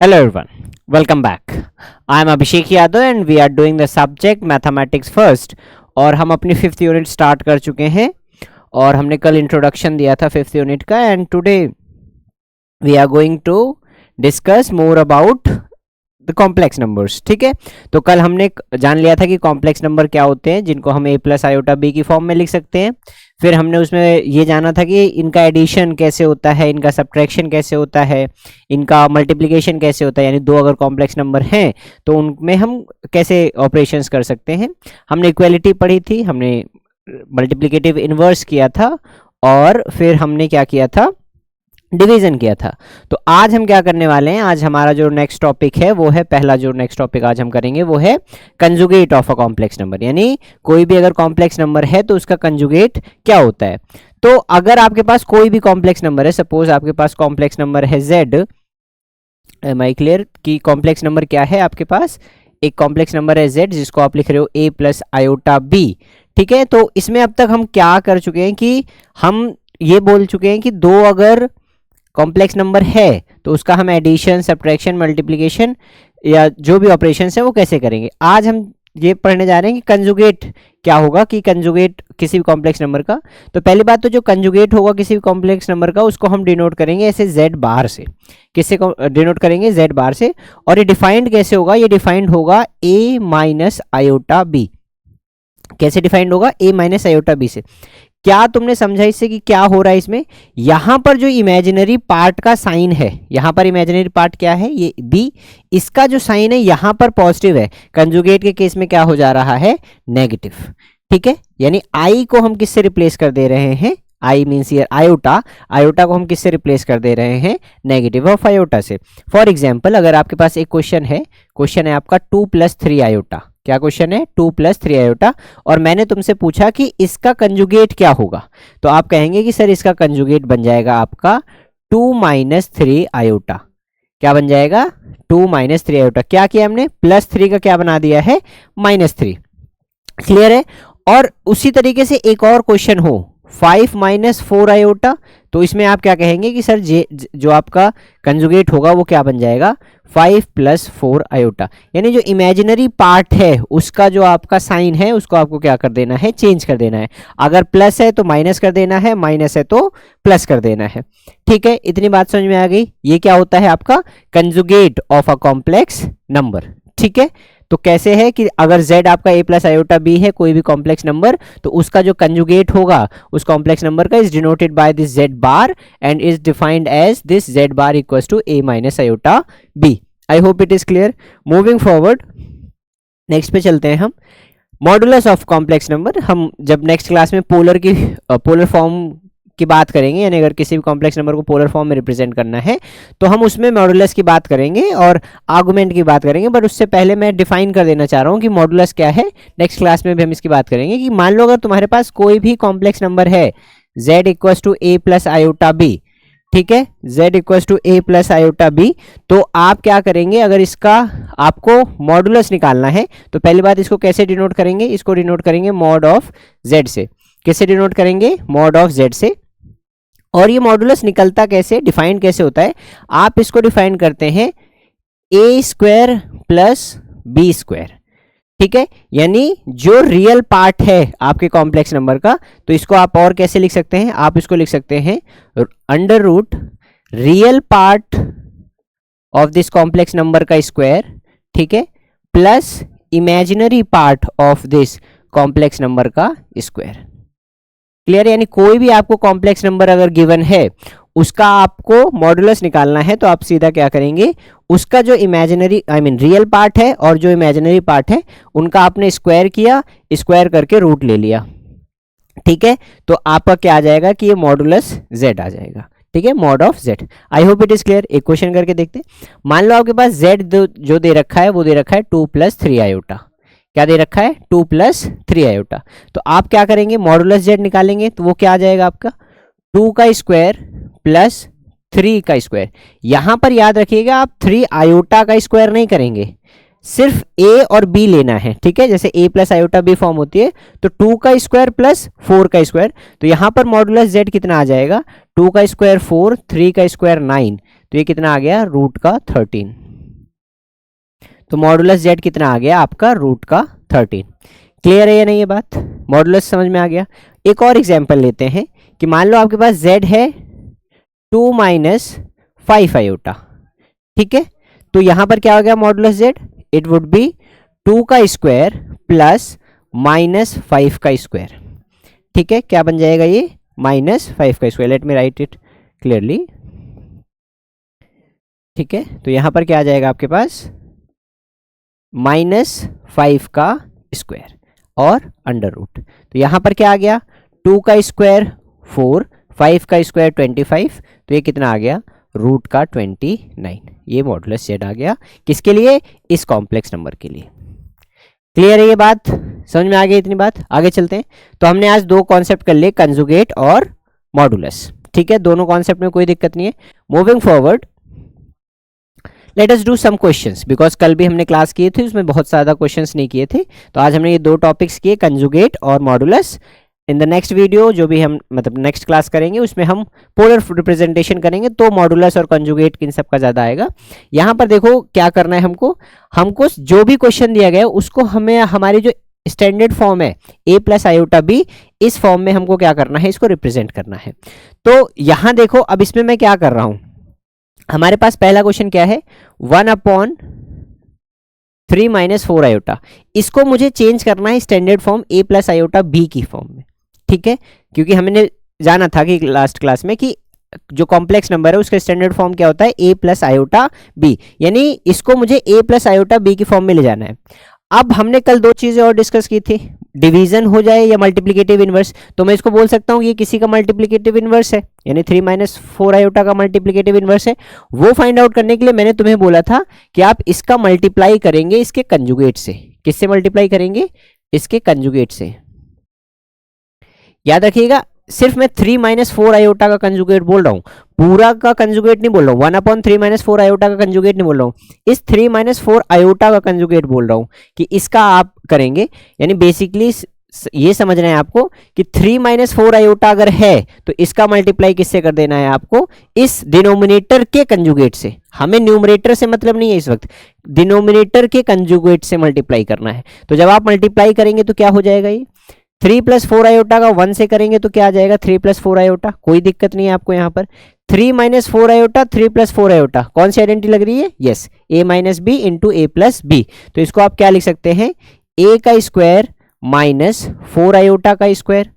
Hello everyone, welcome back. I am Abhishek Yadav and we are doing the subject mathematics first. और हम अपनी 5th unit start कर चुके हैं और हमने कल इंट्रोडक्शन दिया था 5th यूनिट का end today we are going to discuss more about the complex numbers. ठीक है, तो कल हमने जान लिया था कि कॉम्प्लेक्स नंबर क्या होते हैं जिनको हम a प्लस आयोटा b की फॉर्म में लिख सकते हैं. फिर हमने उसमें ये जाना था कि इनका एडिशन कैसे होता है, इनका सब्ट्रैक्शन कैसे होता है, इनका मल्टीप्लिकेशन कैसे होता है, यानी दो अगर कॉम्प्लेक्स नंबर हैं तो उनमें हम कैसे ऑपरेशंस कर सकते हैं. हमने इक्वलिटी पढ़ी थी, हमने मल्टीप्लिकेटिव इन्वर्स किया था और फिर हमने क्या किया था, डिवीजन किया था. तो आज हम क्या करने वाले हैं, आज हमारा जो नेक्स्ट टॉपिक है वो है, पहला जो नेक्स्ट टॉपिक आज हम करेंगे वो है conjugate of a complex number. यानी कोई भी अगर कॉम्प्लेक्स नंबर है तो उसका कंजुगेट क्या होता है. तो अगर आपके पास कोई भी कॉम्प्लेक्स नंबर है, सपोज आपके पास कॉम्प्लेक्स नंबर है z, एम आई क्लियर कि कॉम्प्लेक्स नंबर क्या है आपके पास, एक कॉम्प्लेक्स नंबर है z जिसको आप लिख रहे हो a प्लस आयोटा b. ठीक है, तो इसमें अब तक हम क्या कर चुके हैं कि हम ये बोल चुके हैं कि दो अगर कॉम्प्लेक्स नंबर है तो उसका हम एडिशन, सब्ट्रैक्शन, मल्टीप्लिकेशन या जो भी ऑपरेशन है वो कैसे करेंगे. आज हम ये पढ़ने जा रहे हैं कि कंजुगेट क्या होगा, कि कंजुगेट किसी भी कॉम्प्लेक्स नंबर का. तो पहली बात तो जो कंजुगेट होगा किसी भी कॉम्प्लेक्स नंबर का उसको हम डिनोट करेंगे ऐसे z बार से. किससे डिनोट करेंगे, z बार से. और ये डिफाइंड कैसे होगा, ये डिफाइंड होगा a माइनस आयोटा b. कैसे डिफाइंड होगा, a माइनस आयोटा b से. क्या तुमने समझा इससे कि क्या हो रहा है इसमें, यहां पर जो इमेजिनरी पार्ट का साइन है, यहां पर इमेजिनरी पार्ट क्या है, ये b, इसका जो साइन है यहां पर पॉजिटिव है. कंजुगेट के केस में क्या हो जा रहा है, नेगेटिव. ठीक है, यानी i को हम किससे रिप्लेस कर दे रहे हैं, i means year iota, iota को हम किससे रिप्लेस कर दे रहे हैं, नेगेटिव ऑफ आयोटा से. फॉर एग्जाम्पल अगर आपके पास एक क्वेश्चन है आपका 2 + 3 आयोटा. क्या क्वेश्चन है, 2 + 3 आयोटा, और मैंने तुमसे पूछा कि इसका कंजुगेट क्या होगा. तो आप कहेंगे कि सर इसका कंजुगेट बन जाएगा आपका 2 - 3 आयोटा. क्या बन जाएगा, 2 - 3 आयोटा. क्या किया हमने, +3 का क्या बना दिया है, -3. क्लियर है. और उसी तरीके से एक और क्वेश्चन हो 5 - 4 आयोटा, तो इसमें आप क्या कहेंगे कि सर जो आपका कंजुगेट होगा वो क्या बन जाएगा, 5 + 4 आयोटा. यानी जो इमेजिनरी पार्ट है उसका जो आपका साइन है उसको आपको क्या कर देना है, चेंज कर देना है. अगर प्लस है तो माइनस कर देना है, माइनस है तो प्लस कर देना है. ठीक है, इतनी बात समझ में आ गई. ये क्या होता है आपका conjugate of a complex number. ठीक है, तो कैसे है कि अगर z आपका a प्लस आयोटा b है, कोई भी कॉम्प्लेक्स नंबर, तो उसका जो कंजुगेट होगा उस कॉम्प्लेक्स नंबर का is denoted by this z bar and is defined as this z bar equals to a minus iota b. I hope it is clear. Moving forward next पे चलते हैं हम. मॉडुलस ऑफ कॉम्प्लेक्स नंबर, हम जब next class में polar form की बात करेंगे, यानी अगर किसी भी कॉम्प्लेक्स नंबर को पोलर फॉर्म में रिप्रेजेंट करना है तो हम उसमें मॉडुलस की बात करेंगे और आर्गुमेंट की बात करेंगे. बट उससे पहले मैं डिफाइन कर देना चाह रहा हूँ कि मॉडुलस क्या है. नेक्स्ट क्लास में भी हम इसकी बात करेंगे कि मान लो अगर तुम्हारे पास कोई भी कॉम्प्लेक्स नंबर है z equals to a plus iota b. ठीक है, z equals to a plus iota b, तो आप क्या करेंगे, अगर इसका आपको मॉडुलस निकालना है तो पहली बात इसको कैसे डिनोट करेंगे, इसको डिनोट करेंगे मॉड ऑफ z से. किससे डिनोट करेंगे, मॉड ऑफ z से. और ये मॉडुलस निकलता कैसे, डिफाइन कैसे होता है, आप इसको डिफाइन करते हैं a² + b². ठीक है, यानी जो रियल पार्ट है आपके कॉम्प्लेक्स नंबर का, तो इसको आप और कैसे लिख सकते हैं, आप इसको लिख सकते हैं √ real part of this complex number का स्क्वायर. ठीक है, plus imaginary part of this complex number का स्क्वायर. क्लियर. यानी कोई भी आपको कॉम्प्लेक्स नंबर अगर गिवन है उसका आपको मॉडुलस निकालना है तो आप सीधा क्या करेंगे, उसका जो इमेजिनरी रियल पार्ट है और जो इमेजिनरी पार्ट है उनका आपने स्क्वायर किया, स्क्वायर करके रूट ले लिया. ठीक है, तो आपका क्या आ जाएगा कि ये मॉडुलस z आ जाएगा. ठीक है, mod of z. I hope it is clear. एक क्वेश्चन करके देखते हैं. मान लो आपके पास z जो दे रखा है वो दे रखा है 2 + 3 आयोटा. क्या दे रखा है, 2 + 3 आयोटा. तो आप क्या करेंगे, मॉडुलस z निकालेंगे, तो वो क्या आ जाएगा आपका 2 का स्क्वायर प्लस 3 का स्क्वायर. यहां पर याद रखिएगा आप 3 आयोटा का स्क्वायर नहीं करेंगे, सिर्फ a और b लेना है. ठीक है, जैसे a plus iota b form होती है तो 2 का स्क्वायर प्लस 4 का स्क्वायर. तो यहां पर मॉडुलस z कितना आ जाएगा, 2 का स्क्वायर 4, 3 का स्क्वायर 9, तो ये कितना आ गया, √13. तो मॉडुलस जेड कितना आ गया आपका रूट का 13। क्लियर है या नहीं ये बात? मॉडुलस समझ में आ गया। एक और एग्जांपल लेते हैं कि मान लो आपके पास z है 2 माइनस 5 आयोटा, ठीक है। तो यहां पर क्या हो गया modulus z? It would B 2 का स्क्वायर प्लस माइनस 5 का स्क्वायर, ठीक है। क्या बन जाएगा ये? माइनस 5 का square. Let me right it clearly, ठीक है। तो यहां पर क्या आ जाएगा आपके पास? -5 का स्क्वायर और अंडर रूट। तो यहां पर क्या आ गया? 2 का स्क्वायर 4, 5 का स्क्वायर 25, तो ये कितना आ गया? रूट का 29। ये मॉडुलस जेड आ गया किसके लिए? इस कॉम्प्लेक्स नंबर के लिए। क्लियर है ये बात? समझ में आ गई इतनी बात? आगे चलते हैं। तो हमने आज दो कॉन्सेप्ट कर लिए, कंजुगेट और मॉडुलस, ठीक है। दोनों कॉन्सेप्ट में कोई दिक्कत नहीं है। Moving forward let us do some questions, because कल भी हमने क्लास किए थे, उसमें बहुत ज़्यादा क्वेश्चंस नहीं किए थे। तो आज हमने ये दो टॉपिक्स किए, कंजुगेट और modulus. In the next video जो भी हम मतलब नेक्स्ट क्लास करेंगे उसमें हम पोलर रिप्रेजेंटेशन करेंगे, तो मॉडुलस और कंजुगेट किन सब का ज़्यादा आएगा। यहाँ पर देखो क्या करना है हमको जो भी क्वेश्चन दिया गया है उसको हमें हमारी जो स्टैंडर्ड फॉर्म है a प्लस आयोटा बी, इस फॉर्म में हमको क्या करना है? इसको रिप्रेजेंट करना है। तो यहाँ देखो अब इसमें मैं क्या कर रहा हूँ, हमारे पास पहला क्वेश्चन क्या है? 1/3 माइनस 4 आयोटा। इसको मुझे चेंज करना है standard form a plus iota B की फॉर्म में, ठीक है। क्योंकि हमने जाना था कि लास्ट क्लास में कि जो कॉम्प्लेक्स नंबर है उसका स्टैंडर्ड फॉर्म क्या होता है? a प्लस आयोटा बी, यानी इसको मुझे a प्लस आयोटा बी की फॉर्म में ले जाना है। अब हमने कल दो चीजें और डिस्कस की थी, डिवीजन हो जाए या मल्टीप्लिकेटिव इनवर्स। तो मैं इसको बोल सकता हूँ ये किसी का मल्टीप्लिकेटिव इनवर्स है, यानी 3 माइनस 4 आयोटा का मल्टीप्लिकेटिव इनवर्स है। वो फाइंड आउट करने के लिए मैंने तुम्हें बोला था कि आप इसका मल्टीप्लाई करेंगे इसके कंजुगेट से। किससे मल्टीप्लाई करेंगे? इसके कंजुगेट से। याद रखिएगा, सिर्फ मैं 3 माइनस 4 आयोटा का कंजुगेट बोल रहा हूँ, पूरा का कंजुगेट नहीं बोल रहा हूँ। 1/3 माइनस 4 आयोटा का कंजुगेट नहीं बोल रहा हूँ, इस 3 माइनस 4 आयोटा का कंजुगेट बोल रहा हूँ कि इसका आप करेंगे। यानी बेसिकली ये समझना है आपको कि 3 माइनस 4 आयोटा अगर है तो इसका मल्टीप्लाई किससे कर देना है आपको? इस डिनोमिनेटर के कंजुगेट से। हमें न्यूमरेटर से मतलब नहीं है इस वक्त, डिनोमिनेटर के कंजुगेट से मल्टीप्लाई करना है। तो जब आप मल्टीप्लाई करेंगे तो क्या हो जाएगा? ये 3 प्लस 4 आयोटा का 1 से करेंगे तो क्या आ जाएगा? 3 प्लस 4 आयोटा। कोई दिक्कत नहीं है आपको यहाँ पर। 3 माइनस 4 आयोटा, 3 प्लस 4 आयोटा, कौन सी आइडेंटिटी लग रही है? Yes, a minus b into a plus b. तो इसको आप क्या लिख सकते हैं? a का स्क्वायर माइनस 4 आयोटा का स्क्वायर,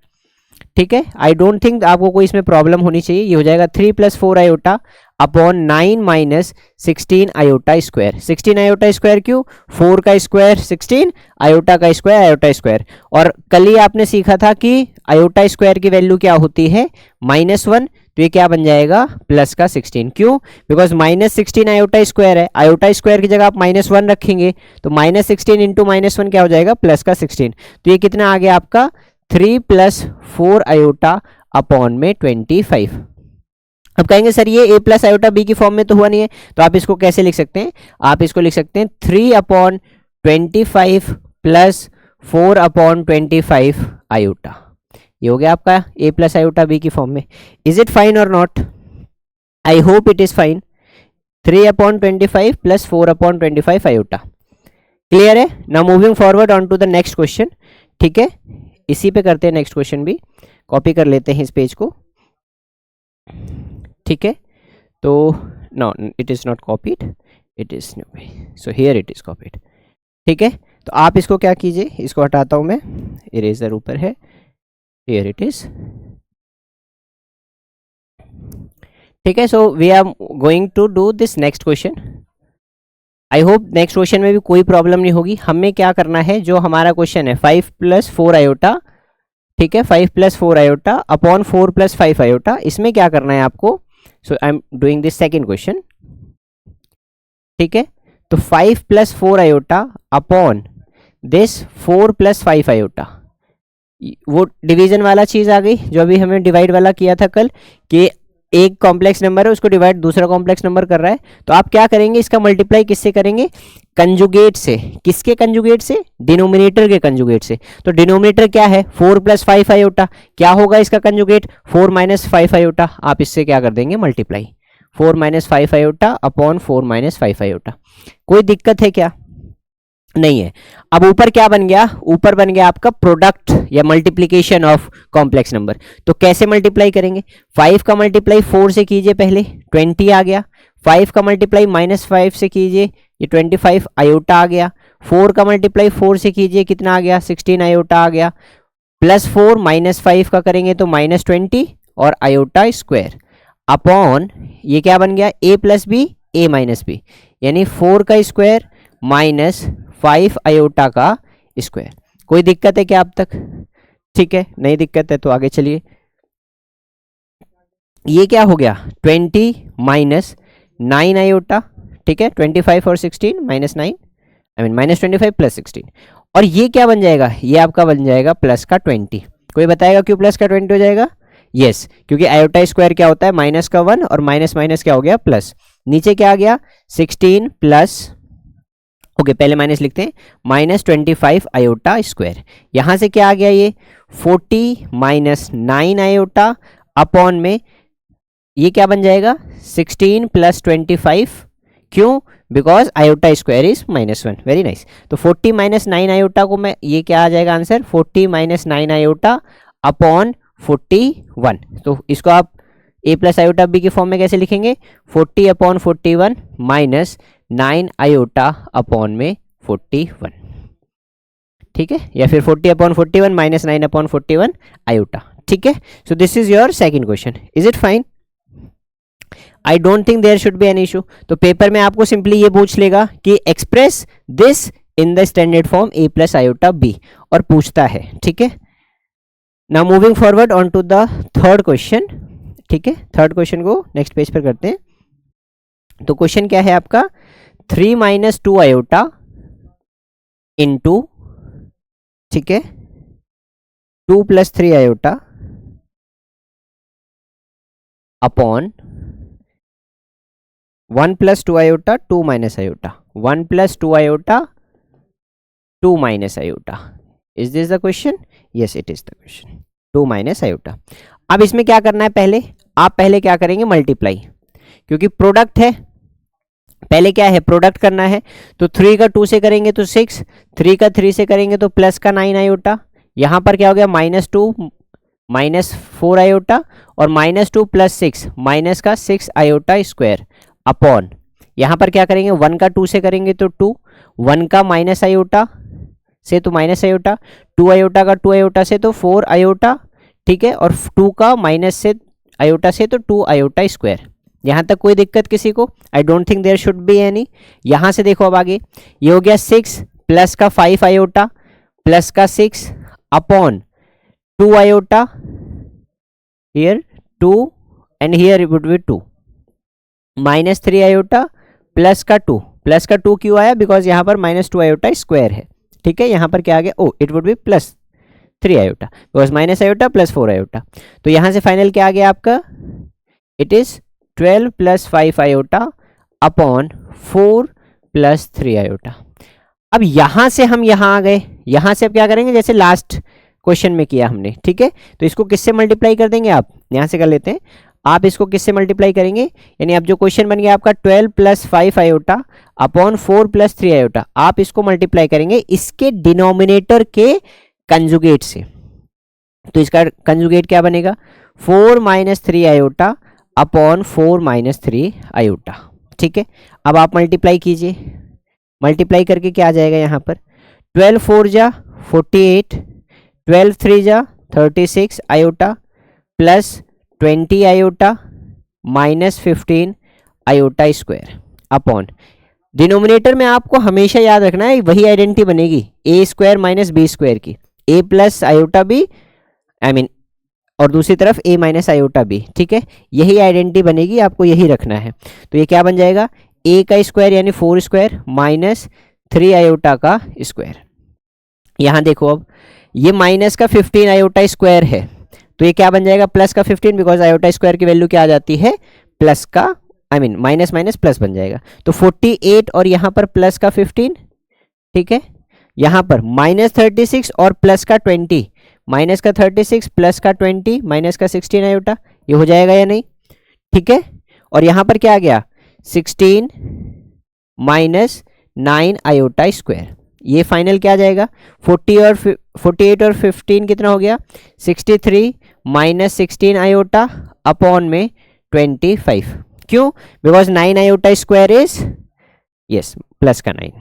ठीक है। आई डोंट थिंक आपको कोई इसमें प्रॉब्लम होनी चाहिए। ये हो जाएगा 3 plus 4 iota upon 9 minus 16 iota square. 16 iota square क्यों? 4 का स्क्वायर 16, आयोटा का स्क्वायर आयोटा स्क्वायर। और कल ही आपने सीखा था कि आयोटा स्क्वायर की वैल्यू क्या होती है? -1। तो ये क्या बन जाएगा? प्लस का 16। क्यों? बिकॉज -16 आयोटा स्क्वायर है, आयोटा स्क्वायर की जगह आप -1 रखेंगे तो -16 इंटू -1 क्या हो जाएगा? प्लस का 16। तो ये कितना आ गया आपका? 3 प्लस 4 आयोटा अपॉन में 25। अब कहेंगे सर ये a प्लस आयोटा बी की फॉर्म में तो हुआ नहीं है, तो आप इसको कैसे लिख सकते हैं? आप इसको लिख सकते हैं 3/25 प्लस 4/25 आयोटा। ये हो गया आपका a प्लस आयोटा बी की फॉर्म में। Is it fine or not? I hope it is fine. 3/25 plus 4/25 iota. Clear है? Now moving forward on to the next question, ठीक है। इसी पे करते हैं नेक्स्ट क्वेश्चन भी, कॉपी कर लेते हैं इस पेज को, ठीक है। तो no it is not copied, it is so here it is copied, ठीक है। तो आप इसको क्या कीजिए, इसको हटाता हूं मैं, इरेजर ऊपर है, हियर इट इज, ठीक है। So we are going to do this next question. I hope next question में भी कोई प्रॉब्लम नहीं होगी। हमें क्या करना है, जो हमारा क्वेश्चन है 5 प्लस 4 आयोटा, ठीक है, 5 plus 4 iota upon 4 plus 5 iota, इसमें क्या करना है आपको? So I am doing this second question, ठीक है। तो 5 plus 4 iota upon this 4 plus 5 iota, वो डिवीजन वाला चीज आ गई जो अभी हमें डिवाइड वाला किया था कल, कि एक कॉम्प्लेक्स नंबर है उसको डिवाइड दूसरा कॉम्प्लेक्स नंबर कर रहा है। तो आप क्या करेंगे? इसका मल्टीप्लाई किससे करेंगे? कंजुगेट से। किसके कंजुगेट से? डिनोमिनेटर के कंजुगेट से। तो डिनोमिनेटर क्या है? 4 प्लस 5 आयोटा। क्या होगा इसका कंजुगेट? 4 minus 5 iota. आप इससे क्या कर देंगे? Multiply. 4 minus 5 iota upon 4 minus 5 iota. कोई दिक्कत है क्या? नहीं है। अब ऊपर क्या बन गया, ऊपर बन गया आपका प्रोडक्ट या मल्टीप्लीकेशन ऑफ कॉम्प्लेक्स नंबर। तो कैसे मल्टीप्लाई करेंगे, 5 का मल्टीप्लाई 4 से कीजिए, पहले 20 आ गया। 5 का मल्टीप्लाई -5 से कीजिए, ये 25 आयोटा आ गया। 4 का मल्टीप्लाई 4 से कीजिए, कितना आ गया, 16 आयोटा आ गया। +4 -5 का करेंगे तो -20 और आयोटा स्क्वायर अपॉन ये क्या बन गया, a + b a - b, यानी 4 का स्क्वायर -5 आयोटा का स्क्वायर। कोई दिक्कत है क्या अब तक? ठीक है, नहीं दिक्कत है तो आगे चलिए। ये क्या हो गया, 20 - 9 आयोटा, ठीक है, 25 और 16 -9 आई मीन -25 + 16। और ये क्या बन जाएगा, ये आपका बन जाएगा प्लस का 20। कोई बताएगा क्यों प्लस का 20 हो जाएगा? यस, क्योंकि आयोटा स्क्वायर क्या होता है, माइनस का 1 और माइनस माइनस क्या हो गया, प्लस। नीचे क्या आ गया, 16 प्लस, ओके पहले माइनस लिखते हैं, -25 आयोटा स्क्वायर। यहां से क्या आ गया, ये 40 - 9 आयोटा अपॉन में ये क्या बन जाएगा, 16 + 25। क्यों? Because iota square is -1। Very nice. तो 40 - 9 आयोटा को मैं, ये क्या आ जाएगा आंसर, 40 - 9 आयोटा अपॉन 41। तो इसको आप a + आयोटा b की फॉर्म में कैसे लिखेंगे, 40 अपॉन 41 -9 आयोटा अपॉन में 41, ठीक है, या फिर 40 अपॉन 41 -9 अपॉन 41 आयोटा, ठीक है। So this is your second question, is it fine? I don't think there should be an issue. तो पेपर में आपको सिंपली ये पूछ लेगा कि express this in the standard form a + iota b, और पूछता है, ठीक है। Now moving forward on to the third question, ठीक है, थर्ड क्वेश्चन को नेक्स्ट पेज पर करते हैं। तो क्वेश्चन क्या है आपका, 3 - 2 आयोटा इंटू, ठीक है, 2 + 3 iota upon 1 + 2 iota 2 - iota, 1 + 2 iota 2 - iota. Is this the question? Yes it is the question, 2 - iota. अब इसमें क्या करना है, पहले आप पहले क्या करेंगे, मल्टीप्लाई, क्योंकि प्रोडक्ट है, पहले क्या है, प्रोडक्ट करना है। तो 3 का 2 से करेंगे तो 6, 3 का 3 से करेंगे तो प्लस का 9 आयोटा। यहाँ पर क्या हो गया, -2 -4 आयोटा, और -2 + 6 माइनस का 6 आयोटा स्क्वायर अपॉन, यहाँ पर क्या करेंगे, 1 का 2 से करेंगे तो 2, 1 का माइनस आयोटा से तो माइनस आयोटा, 2 आयोटा का 2 आयोटा से तो 4 आयोटा, ठीक है, और 2 का माइनस से आयोटा से तो 2 आयोटा स्क्वायर। यहाँ तक कोई दिक्कत किसी को? I don't think there should be any. यहाँ से देखो अब आगे, ये हो गया 6 प्लस का 5 आयोटा प्लस का 6 upon 2 iota, here 2 and here it would B 2 -3 iota plus का 2, प्लस का 2 क्यों आया, बिकॉज यहाँ पर -2 आयोटा स्क्वायर है, ठीक है। यहाँ पर क्या आ गया, oh it would be +3 iota, because minus iota + 4 iota. तो यहाँ से फाइनल क्या आ गया आपका, it is 12 + 5 iota upon 4 + 3 iota. अब यहां से हम यहां आ गए, यहां से अब क्या करेंगे, जैसे लास्ट क्वेश्चन में किया हमने, ठीक है। तो इसको किससे मल्टीप्लाई कर देंगे, आप यहां से कर लेते हैं, आप इसको किससे मल्टीप्लाई करेंगे, यानी अब जो क्वेश्चन बन गया आपका 12 + 5 आयोटा अपॉन 4 + 3 आयोटा, आप इसको मल्टीप्लाई करेंगे इसके डिनोमिनेटर के कंजुगेट से। तो इसका कंजुगेट क्या बनेगा, 4 - 3 आयोटा अपॉन 4 - 3 आयोटा, ठीक है। अब आप मल्टीप्लाई कीजिए, मल्टीप्लाई करके क्या आ जाएगा, यहाँ पर 12 4 जा 48, 12 3 जा 36 iota plus 20 iota -15 iota square upon, denominator में आपको हमेशा याद रखना है वही आइडेंटिटी बनेगी, a² - b² की, a + iota b I mean, और दूसरी तरफ a - आयोटा b, ठीक है, यही आइडेंटिटी बनेगी, आपको यही रखना है। तो ये क्या बन जाएगा, a का स्क्वायर यानी 4 स्क्वायर -3 आयोटा का स्क्वायर। यहाँ देखो अब ये माइनस का 15 आयोटा स्क्वायर है, तो ये क्या बन जाएगा, प्लस का 15, बिकॉज आयोटा स्क्वायर की वैल्यू क्या आ जाती है, प्लस का I mean minus minus plus बन जाएगा। तो 48 और यहाँ पर प्लस का 15, ठीक है, यहाँ पर -36 और प्लस का 20, माइनस का 36 प्लस का 20 माइनस का 16 आयोटा, ये हो जाएगा या नहीं, ठीक है। और यहाँ पर क्या आ गया, 16 - 9 आयोटा स्क्वायर, ये फाइनल क्या आ जाएगा, 48 और 15 कितना हो गया, 63 माइनस 16 आयोटा अपॉन में 25। क्यों, because 9 iota square is yes plus का 9।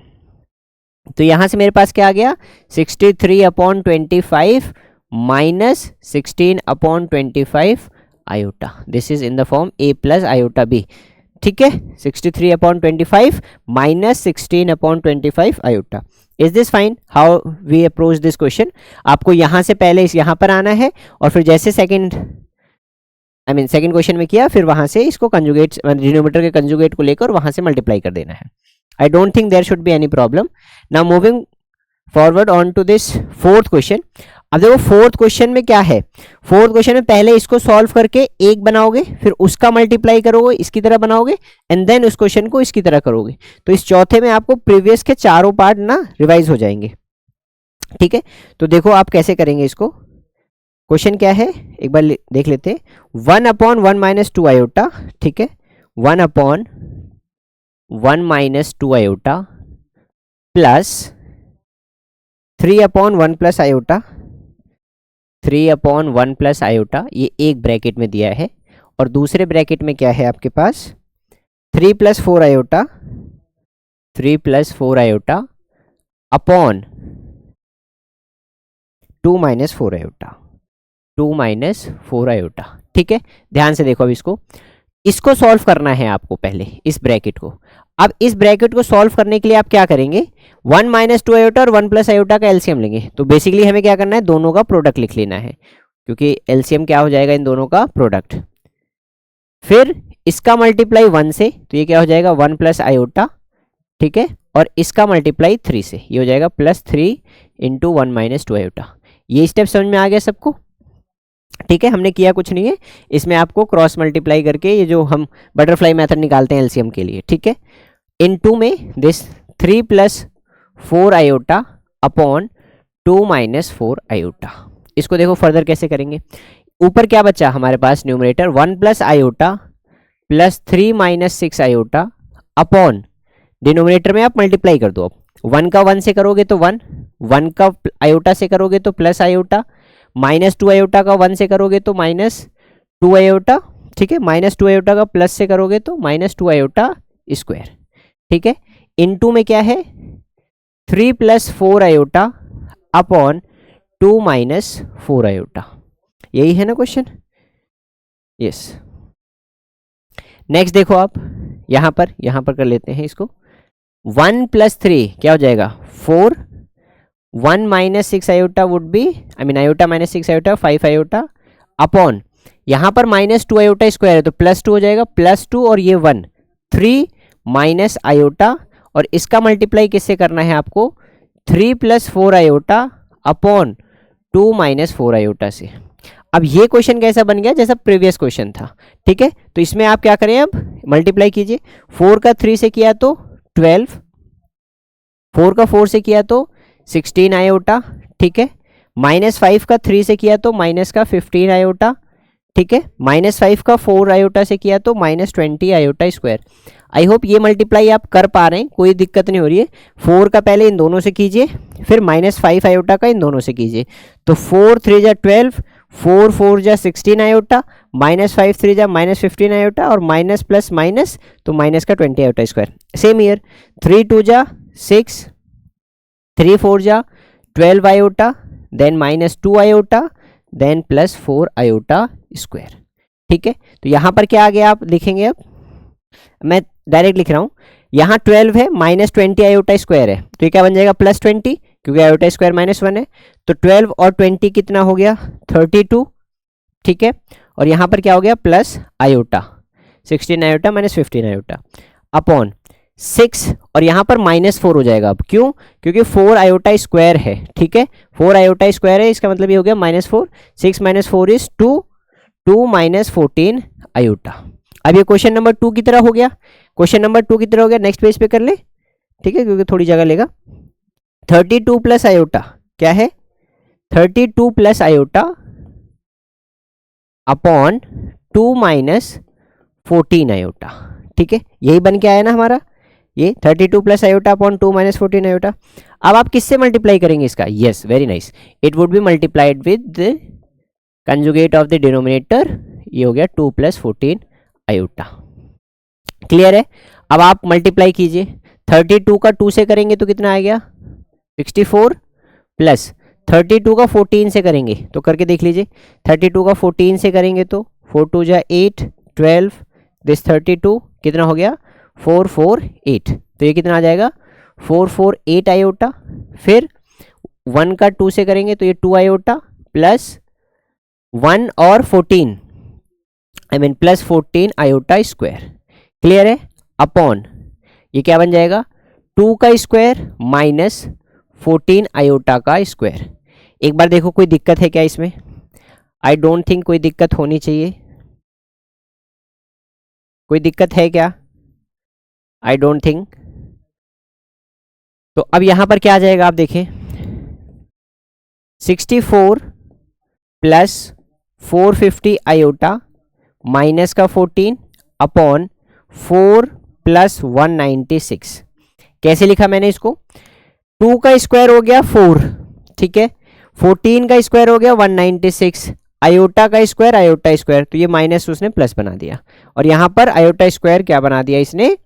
तो यहां से मेरे पास क्या आ गया, 63 upon 25 minus 16 upon 25 iota. This is in the form a plus iota b। ठीक है, 63 upon 25 minus 16 upon 25 iota. Is this fine how we approach this question. आपको यहां से पहले इस यहां पर आना है और फिर जैसे सेकंड क्वेश्चन में किया, फिर वहां से इसको कंजुगेट, डिनोमिनेटर के कंजुगेट को लेकर वहां से मल्टीप्लाई कर देना है। I don't think there should be any problem. Now moving forward on to this fourth question. अब देखो फोर्थ क्वेश्चन में क्या है, फोर्थ क्वेश्चन में पहले इसको सॉल्व करके एक बनाओगे, फिर उसका मल्टीप्लाई करोगे, इसकी तरह बनाओगे, एंड देन उस क्वेश्चन को इसकी तरह करोगे। तो इस चौथे में आपको प्रीवियस के चारों पार्ट ना रिवाइज हो जाएंगे। ठीक है, तो देखो आप कैसे करेंगे इसको। क्वेश्चन क्या है एक बार देख लेते हैं। 1 अपॉन 1 माइनस 2 आयोटा, ठीक है, 1 upon 1 minus 2 iota plus 3 upon 1 plus iota, 3 upon 1 plus iota, ये एक ब्रैकेट में दिया है, और दूसरे ब्रैकेट में क्या है आपके पास 3 plus 4 iota, 3 plus 4 iota upon 2 minus 4 iota, 2 minus 4 iota. ठीक है, ध्यान से देखो अब इसको सॉल्व करना है आपको पहले, इस ब्रैकेट को। अब इस ब्रैकेट को सॉल्व करने के लिए आप क्या करेंगे, 1 माइनस 2 आयोटा और 1 प्लस आयोटा का एलसीएम लेंगे। तो बेसिकली हमें क्या करना है, दोनों का प्रोडक्ट लिख लेना है, क्योंकि एलसीएम क्या हो जाएगा इन दोनों का प्रोडक्ट। फिर इसका मल्टीप्लाई 1 से, तो ये क्या हो जाएगा 1 प्लस आयोटा, ठीक है, और इसका मल्टीप्लाई 3 से, ये हो जाएगा प्लस 3 इंटू 1 माइनस 2 आयोटा। ये स्टेप समझ में आ गया सबको। ठीक है, हमने किया कुछ नहीं है इसमें, आपको क्रॉस मल्टीप्लाई करके ये जो हम बटरफ्लाई मेथड निकालते हैं एलसीएम के लिए। ठीक है, इन टू में this 3 plus 4 iota upon 2 minus 4 iota. इसको देखो फर्दर कैसे करेंगे। ऊपर क्या बचा हमारे पास numerator 1 plus iota plus 3 minus 6 iota upon, denominator में आप मल्टीप्लाई कर दो। अब 1 का 1 से करोगे तो 1, 1 का आयोटा से करोगे तो प्लस आयोटा, माइनस 2 आयोटा का 1 से करोगे तो माइनस 2 आयोटा, ठीक है, माइनस 2 आयोटा का प्लस से करोगे तो माइनस 2 आयोटा स्क्वायर। ठीक है, इनटू में क्या है 3 plus 4 iota upon 2 minus 4 iota. यही है ना क्वेश्चन। यस, नेक्स्ट देखो आप यहां पर कर लेते हैं इसको। 1 प्लस 3 क्या हो जाएगा 4, 1 minus 6 iota would be, iota minus 6 iota 5 iota upon, यहां पर माइनस 2 आयोटा स्क्वायर है तो प्लस 2 हो जाएगा, प्लस 2 और ये 1, 3 माइनस आयोटा, और इसका मल्टीप्लाई किससे करना है आपको 3 plus 4 iota upon 2 minus 4 iota से। अब ये क्वेश्चन कैसा बन गया जैसा प्रीवियस क्वेश्चन था। ठीक है, तो इसमें आप क्या करें, अब मल्टीप्लाई कीजिए। 4 का 3 से किया तो 12, 4 का 4 से किया तो 16 आयोटा, ठीक है, माइनस 5 का 3 से किया तो माइनस का 15 आयोटा, ठीक है, माइनस 5 का 4 आयोटा से किया तो minus 20 iota square. I hope ये मल्टीप्लाई आप कर पा रहे हैं, कोई दिक्कत नहीं हो रही है। 4 का पहले इन दोनों से कीजिए, फिर माइनस 5 आयोटा का इन दोनों से कीजिए, तो 4 3 जा 12, 4 4 जा 16 आयोटा, माइनस 5 3 जा माइनस 15 आयोटा, और माइनस प्लस माइनस तो माइनस का 20 आयोटा स्क्वायर। सेम ईयर 3 2 जा 6, 3 4 जा 12 iota, then minus 2 iota, then plus 4 iota square. ठीक है, तो यहाँ पर क्या आ गया आप लिखेंगे, अब मैं डायरेक्ट लिख रहा हूँ, यहाँ 12 है माइनस 20 आयोटा स्क्वायर है, तो ये क्या बन जाएगा प्लस 20, क्योंकि आयोटा स्क्वायर माइनस 1 है, तो 12 और 20 कितना हो गया 32। ठीक है, और यहाँ पर क्या हो गया plus iota 16 iota minus 15 iota upon 6, और यहाँ पर माइनस 4 हो जाएगा। अब क्यों, क्योंकि 4 आयोटा स्क्वायर है। ठीक है, 4 आयोटा स्क्वायर है, इसका मतलब ये हो गया minus 4, 6 minus 4 is 2, 2 minus 14 iota. अब ये क्वेश्चन नंबर 2 की तरह हो गया, क्वेश्चन नंबर 2 की तरह हो गया। नेक्स्ट पेज पे कर ले, ठीक है, क्योंकि थोड़ी जगह लेगा। 32 प्लस आयोटा क्या है 32 plus iota upon 2 minus 14 iota. ठीक है, यही बन के आया ना हमारा, ये 32 plus iota upon 2 minus 14 iota. अब आप किससे मल्टीप्लाई करेंगे इसका? Yes, very nice, it would B multiplied with conjugate of the denominator, ये हो गया 2 प्लस 14 आयोटा। क्लियर है? अब आप मल्टीप्लाई कीजिए, 32 का 2 से करेंगे तो कितना आ गया 64, प्लस 32 का 14 से करेंगे तो करके देख लीजिए, 32 का 14 से करेंगे तो 4 2 जा 8, 12 दिस 32 कितना हो गया 448, तो ये कितना आ जाएगा 448 आयोटा। फिर 1 का 2 से करेंगे तो ये 2 आयोटा प्लस 1 और 14 प्लस 14 आयोटा स्क्वायर। क्लियर है? अपॉन ये क्या बन जाएगा 2 का स्क्वायर माइनस 14 आयोटा का स्क्वायर। एक बार देखो कोई दिक्कत है क्या इसमें? आई डोंट थिंक कोई दिक्कत होनी चाहिए। कोई दिक्कत है क्या? आई डोंट थिंक। तो अब यहां पर क्या आ जाएगा आप देखें, 64 प्लस 450 आयोटा माइनस का 14 अपॉन 4 प्लस 196। कैसे लिखा मैंने इसको? 2 का स्क्वायर हो गया 4, ठीक है, 14 का स्क्वायर हो गया 196, आयोटा का स्क्वायर आयोटा स्क्वायर, तो ये माइनस उसने प्लस बना दिया, और यहां पर आयोटा स्क्वायर क्या बना दिया इसने?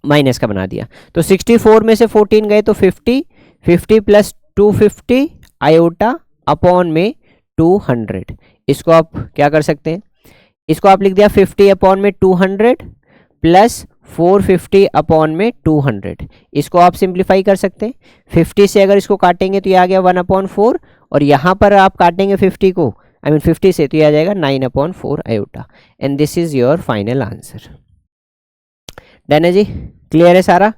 माइनस का बना दिया। तो 64 में से 14 गए तो 50, 50 प्लस 250 आयोटा अपॉन में 200। इसको आप क्या कर सकते हैं? इसको आप लिख दिया 50 अपॉन में 200 प्लस 450 अपॉन में 200। इसको आप सिंप्लीफाई कर सकते हैं, 50 से अगर इसको काटेंगे तो ये आ गया 1/4, और यहाँ पर आप काटेंगे 50 को 50 से तो ये आ जाएगा 9/4 iota, and this is your final answer. Done है जी? क्लियर है सारा?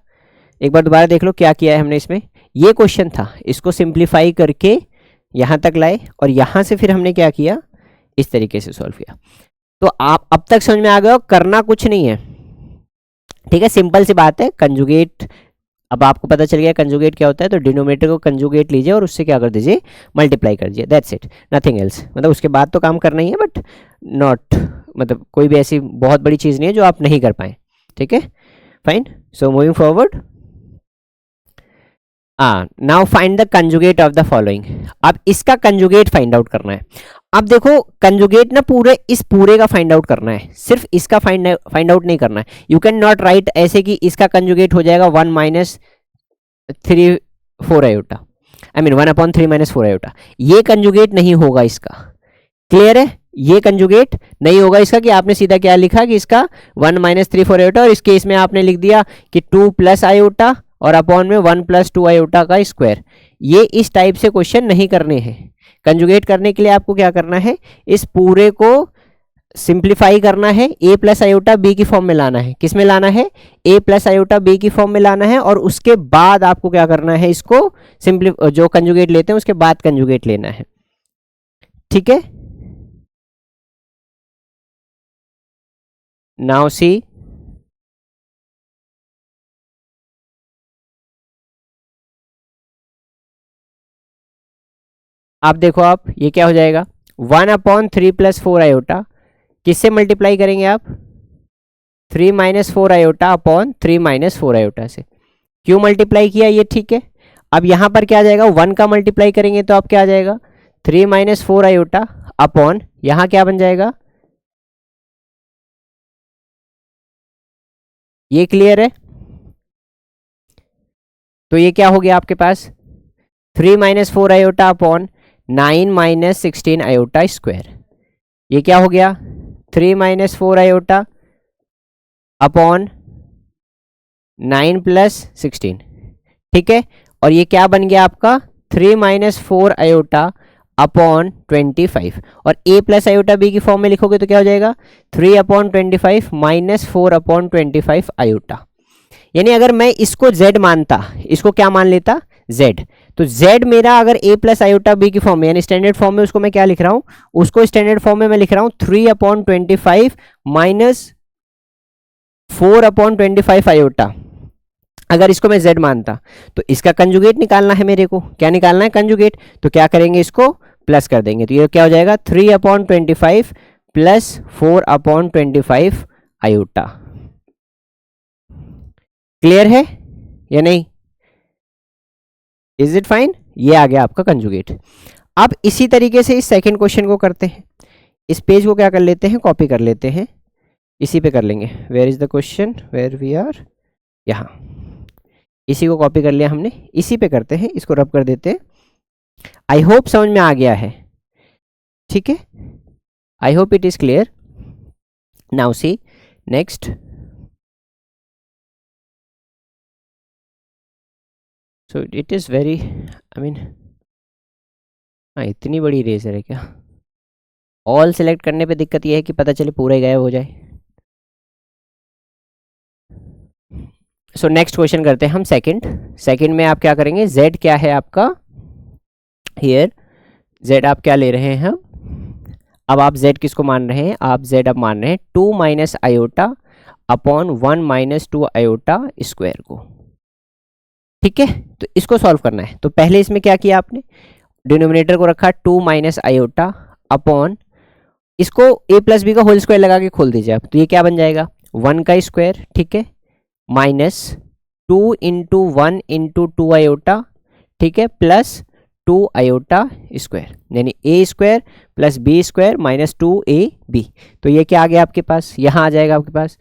एक बार दोबारा देख लो क्या किया है हमने इसमें। ये क्वेश्चन था, इसको सिंप्लीफाई करके यहाँ तक लाए, और यहाँ से फिर हमने क्या किया, इस तरीके से सॉल्व किया। तो आप अब तक समझ में आ गए हो, करना कुछ नहीं है, ठीक है, सिंपल सी बात है। कंजुगेट, अब आपको पता चल गया कंजुगेट क्या होता है, तो डिनोमिनेटर को कंजुगेट लीजिए और उससे क्या कर दीजिए, मल्टीप्लाई कर दीजिए, दैट्स इट, नथिंग एल्स। मतलब उसके बाद तो काम करना ही है, बट नॉट, मतलब कोई भी ऐसी बहुत बड़ी चीज़ नहीं है जो आप नहीं कर पाए, ठीक है, fine. So moving forward, now find the conjugate of the following. अब इसका कंजुगेट फाइंड आउट करना है। अब देखो कंजुगेट ना पूरे इस पूरे का फाइंड आउट करना है, सिर्फ इसका फाइंड आउट नहीं करना है। यू कैन नॉट राइट ऐसे कि इसका कंजुगेट हो जाएगा 1 माइनस 3 4 आयोटा, 1/3 माइनस 4 आयोटा, ये कंजुगेट नहीं होगा इसका। क्लियर है? ये कंजुगेट नहीं होगा इसका, कि आपने सीधा क्या लिखा कि इसका 1 माइनस 3 4 आयोटा, और इस केस में आपने लिख दिया कि 2 प्लस आयोटा और अपॉन में 1 प्लस 2 आयोटा का स्क्वायर। ये इस टाइप से क्वेश्चन नहीं करने हैं। कंजुगेट करने के लिए आपको क्या करना है, इस पूरे को सिंप्लीफाई करना है, a प्लस आयोटा बी की फॉर्म में लाना है। किस में लाना है? a प्लस आयोटा बी की फॉर्म में लाना है, और उसके बाद आपको क्या करना है, इसको जो कंजुगेट लेते हैं उसके बाद कंजुगेट लेना है, ठीक है। नाउ सी, आप देखो, आप ये क्या हो जाएगा 1/3 प्लस 4 आयोटा, किससे मल्टीप्लाई करेंगे आप? 3 minus 4 iota upon 3 minus 4 iota से। क्यों मल्टीप्लाई किया, ये ठीक है। अब यहाँ पर क्या आ जाएगा, 1 का मल्टीप्लाई करेंगे तो आप क्या आ जाएगा 3 माइनस 4 आयोटा अपॉन यहाँ क्या बन जाएगा, ये क्लियर है? तो ये क्या हो गया आपके पास 3 minus 4 iota upon 9 minus 16 iota square. ये क्या हो गया 3 माइनस 4 आयोटा अपॉन 9 प्लस 16, ठीक है। और ये क्या बन गया आपका 3 माइनस 4 आयोटा अपॉन 25, और a प्लस आयोटा b की फॉर्म में लिखोगे तो क्या हो जाएगा 3/25 माइनस 4/25 आयोटा। यानी अगर मैं इसको z मानता, इसको क्या मान लेता z, तो z मेरा अगर a प्लस आयोटा b की फॉर्म में, यानी स्टैंडर्ड फॉर्म में, उसको मैं क्या लिख रहा हूं, उसको स्टैंडर्ड फॉर्म में मैं लिख रहा हूं 3/25 माइनस 4/25 आयोटा। अगर इसको मैं z मानता तो इसका कंजुगेट निकालना है मेरे को, क्या निकालना है कंजुगेट, तो क्या करेंगे इसको प्लस कर देंगे, तो ये क्या हो जाएगा 3/25 प्लस 4/25 आयोटा। क्लियर है या नहीं? Is it fine? ये आ गया आपका कंजुगेट। अब इसी तरीके से इस सेकंड क्वेश्चन को करते हैं। इस पेज को क्या कर लेते हैं, कॉपी कर लेते हैं, इसी पे कर लेंगे। Where is the question, where we are, यहाँ, इसी को कॉपी कर लिया हमने, इसी पे करते हैं, इसको रब कर देते हैं। आई होप समझ में आ गया है, ठीक है? I hope it is clear. Now see next. So it is very, I mean, हाँ इतनी बड़ी इरेजर है क्या? ऑल सेलेक्ट करने पे दिक्कत ये है कि पता चले पूरा ही गायब हो जाए। सो नेक्स्ट क्वेश्चन करते हैं हम सेकंड में आप क्या करेंगे, z क्या है आपका, हियर z आप क्या ले रहे हैं, अब आप z किसको मान रहे हैं, आप z अब मान रहे हैं 2 minus iota upon 1 minus 2 iota square को, ठीक है? तो इसको सॉल्व करना है। तो पहले इसमें क्या किया आपने, डिनोमिनेटर को रखा 2 माइनस आयोटा अपॉन, इसको a प्लस बी का होल स्क्वायर लगा के खोल दीजिए आप, तो ये क्या बन जाएगा, 1 का स्क्वायर, ठीक है, माइनस 2 इंटू 1 इंटू 2 आयोटा, ठीक है, प्लस 2 आयोटा स्क्वायर, यानी a square plus b square minus 2ab। तो ये क्या आ गया आपके पास, यहाँ आ जाएगा आपके पास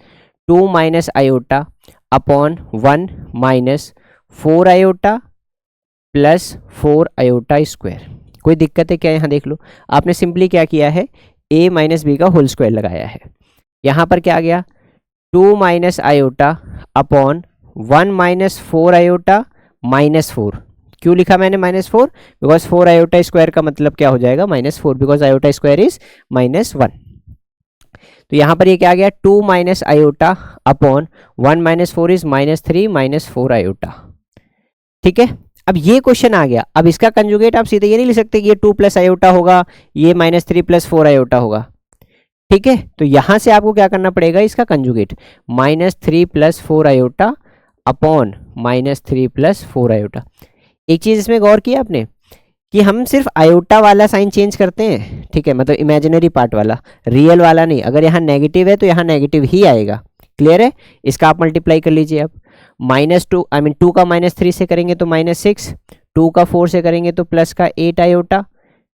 2 minus iota upon 1 minus 4 iota plus 4 iota square. कोई दिक्कत है क्या? यहाँ देख लो, आपने सिंपली क्या किया है, a माइनस बी का होल स्क्वायर लगाया है। यहाँ पर क्या आ गया, 2 minus iota upon 1 minus 4 iota minus 4। क्यों लिखा मैंने माइनस 4? बिकॉज 4 आयोटा स्क्वायर का मतलब क्या हो जाएगा, minus 4, because iota square is minus 1। तो यहाँ पर ये क्या आ गया, 2 minus iota upon 1 minus 4 is minus 3 minus 4 iota, ठीक है? अब ये क्वेश्चन आ गया, अब इसका कंजुगेट आप सीधे ये नहीं लिख सकते कि ये 2 प्लस आयोटा होगा, ये माइनस 3 प्लस 4 आयोटा होगा, ठीक है? तो यहां से आपको क्या करना पड़ेगा, इसका conjugate minus 3 plus 4 iota upon minus 3 plus 4 iota. एक चीज इसमें गौर किया आपने कि हम सिर्फ आयोटा वाला साइन चेंज करते हैं, ठीक है, मतलब इमेजिनरी पार्ट वाला, रियल वाला नहीं। अगर यहाँ नेगेटिव है तो यहाँ नेगेटिव ही आएगा, क्लियर है? इसका आप मल्टीप्लाई कर लीजिए। अब माइनस 2, आई मीन 2 का माइनस 3 से करेंगे तो माइनस 6, 2 का 4 से करेंगे तो प्लस का 8 आयोटा,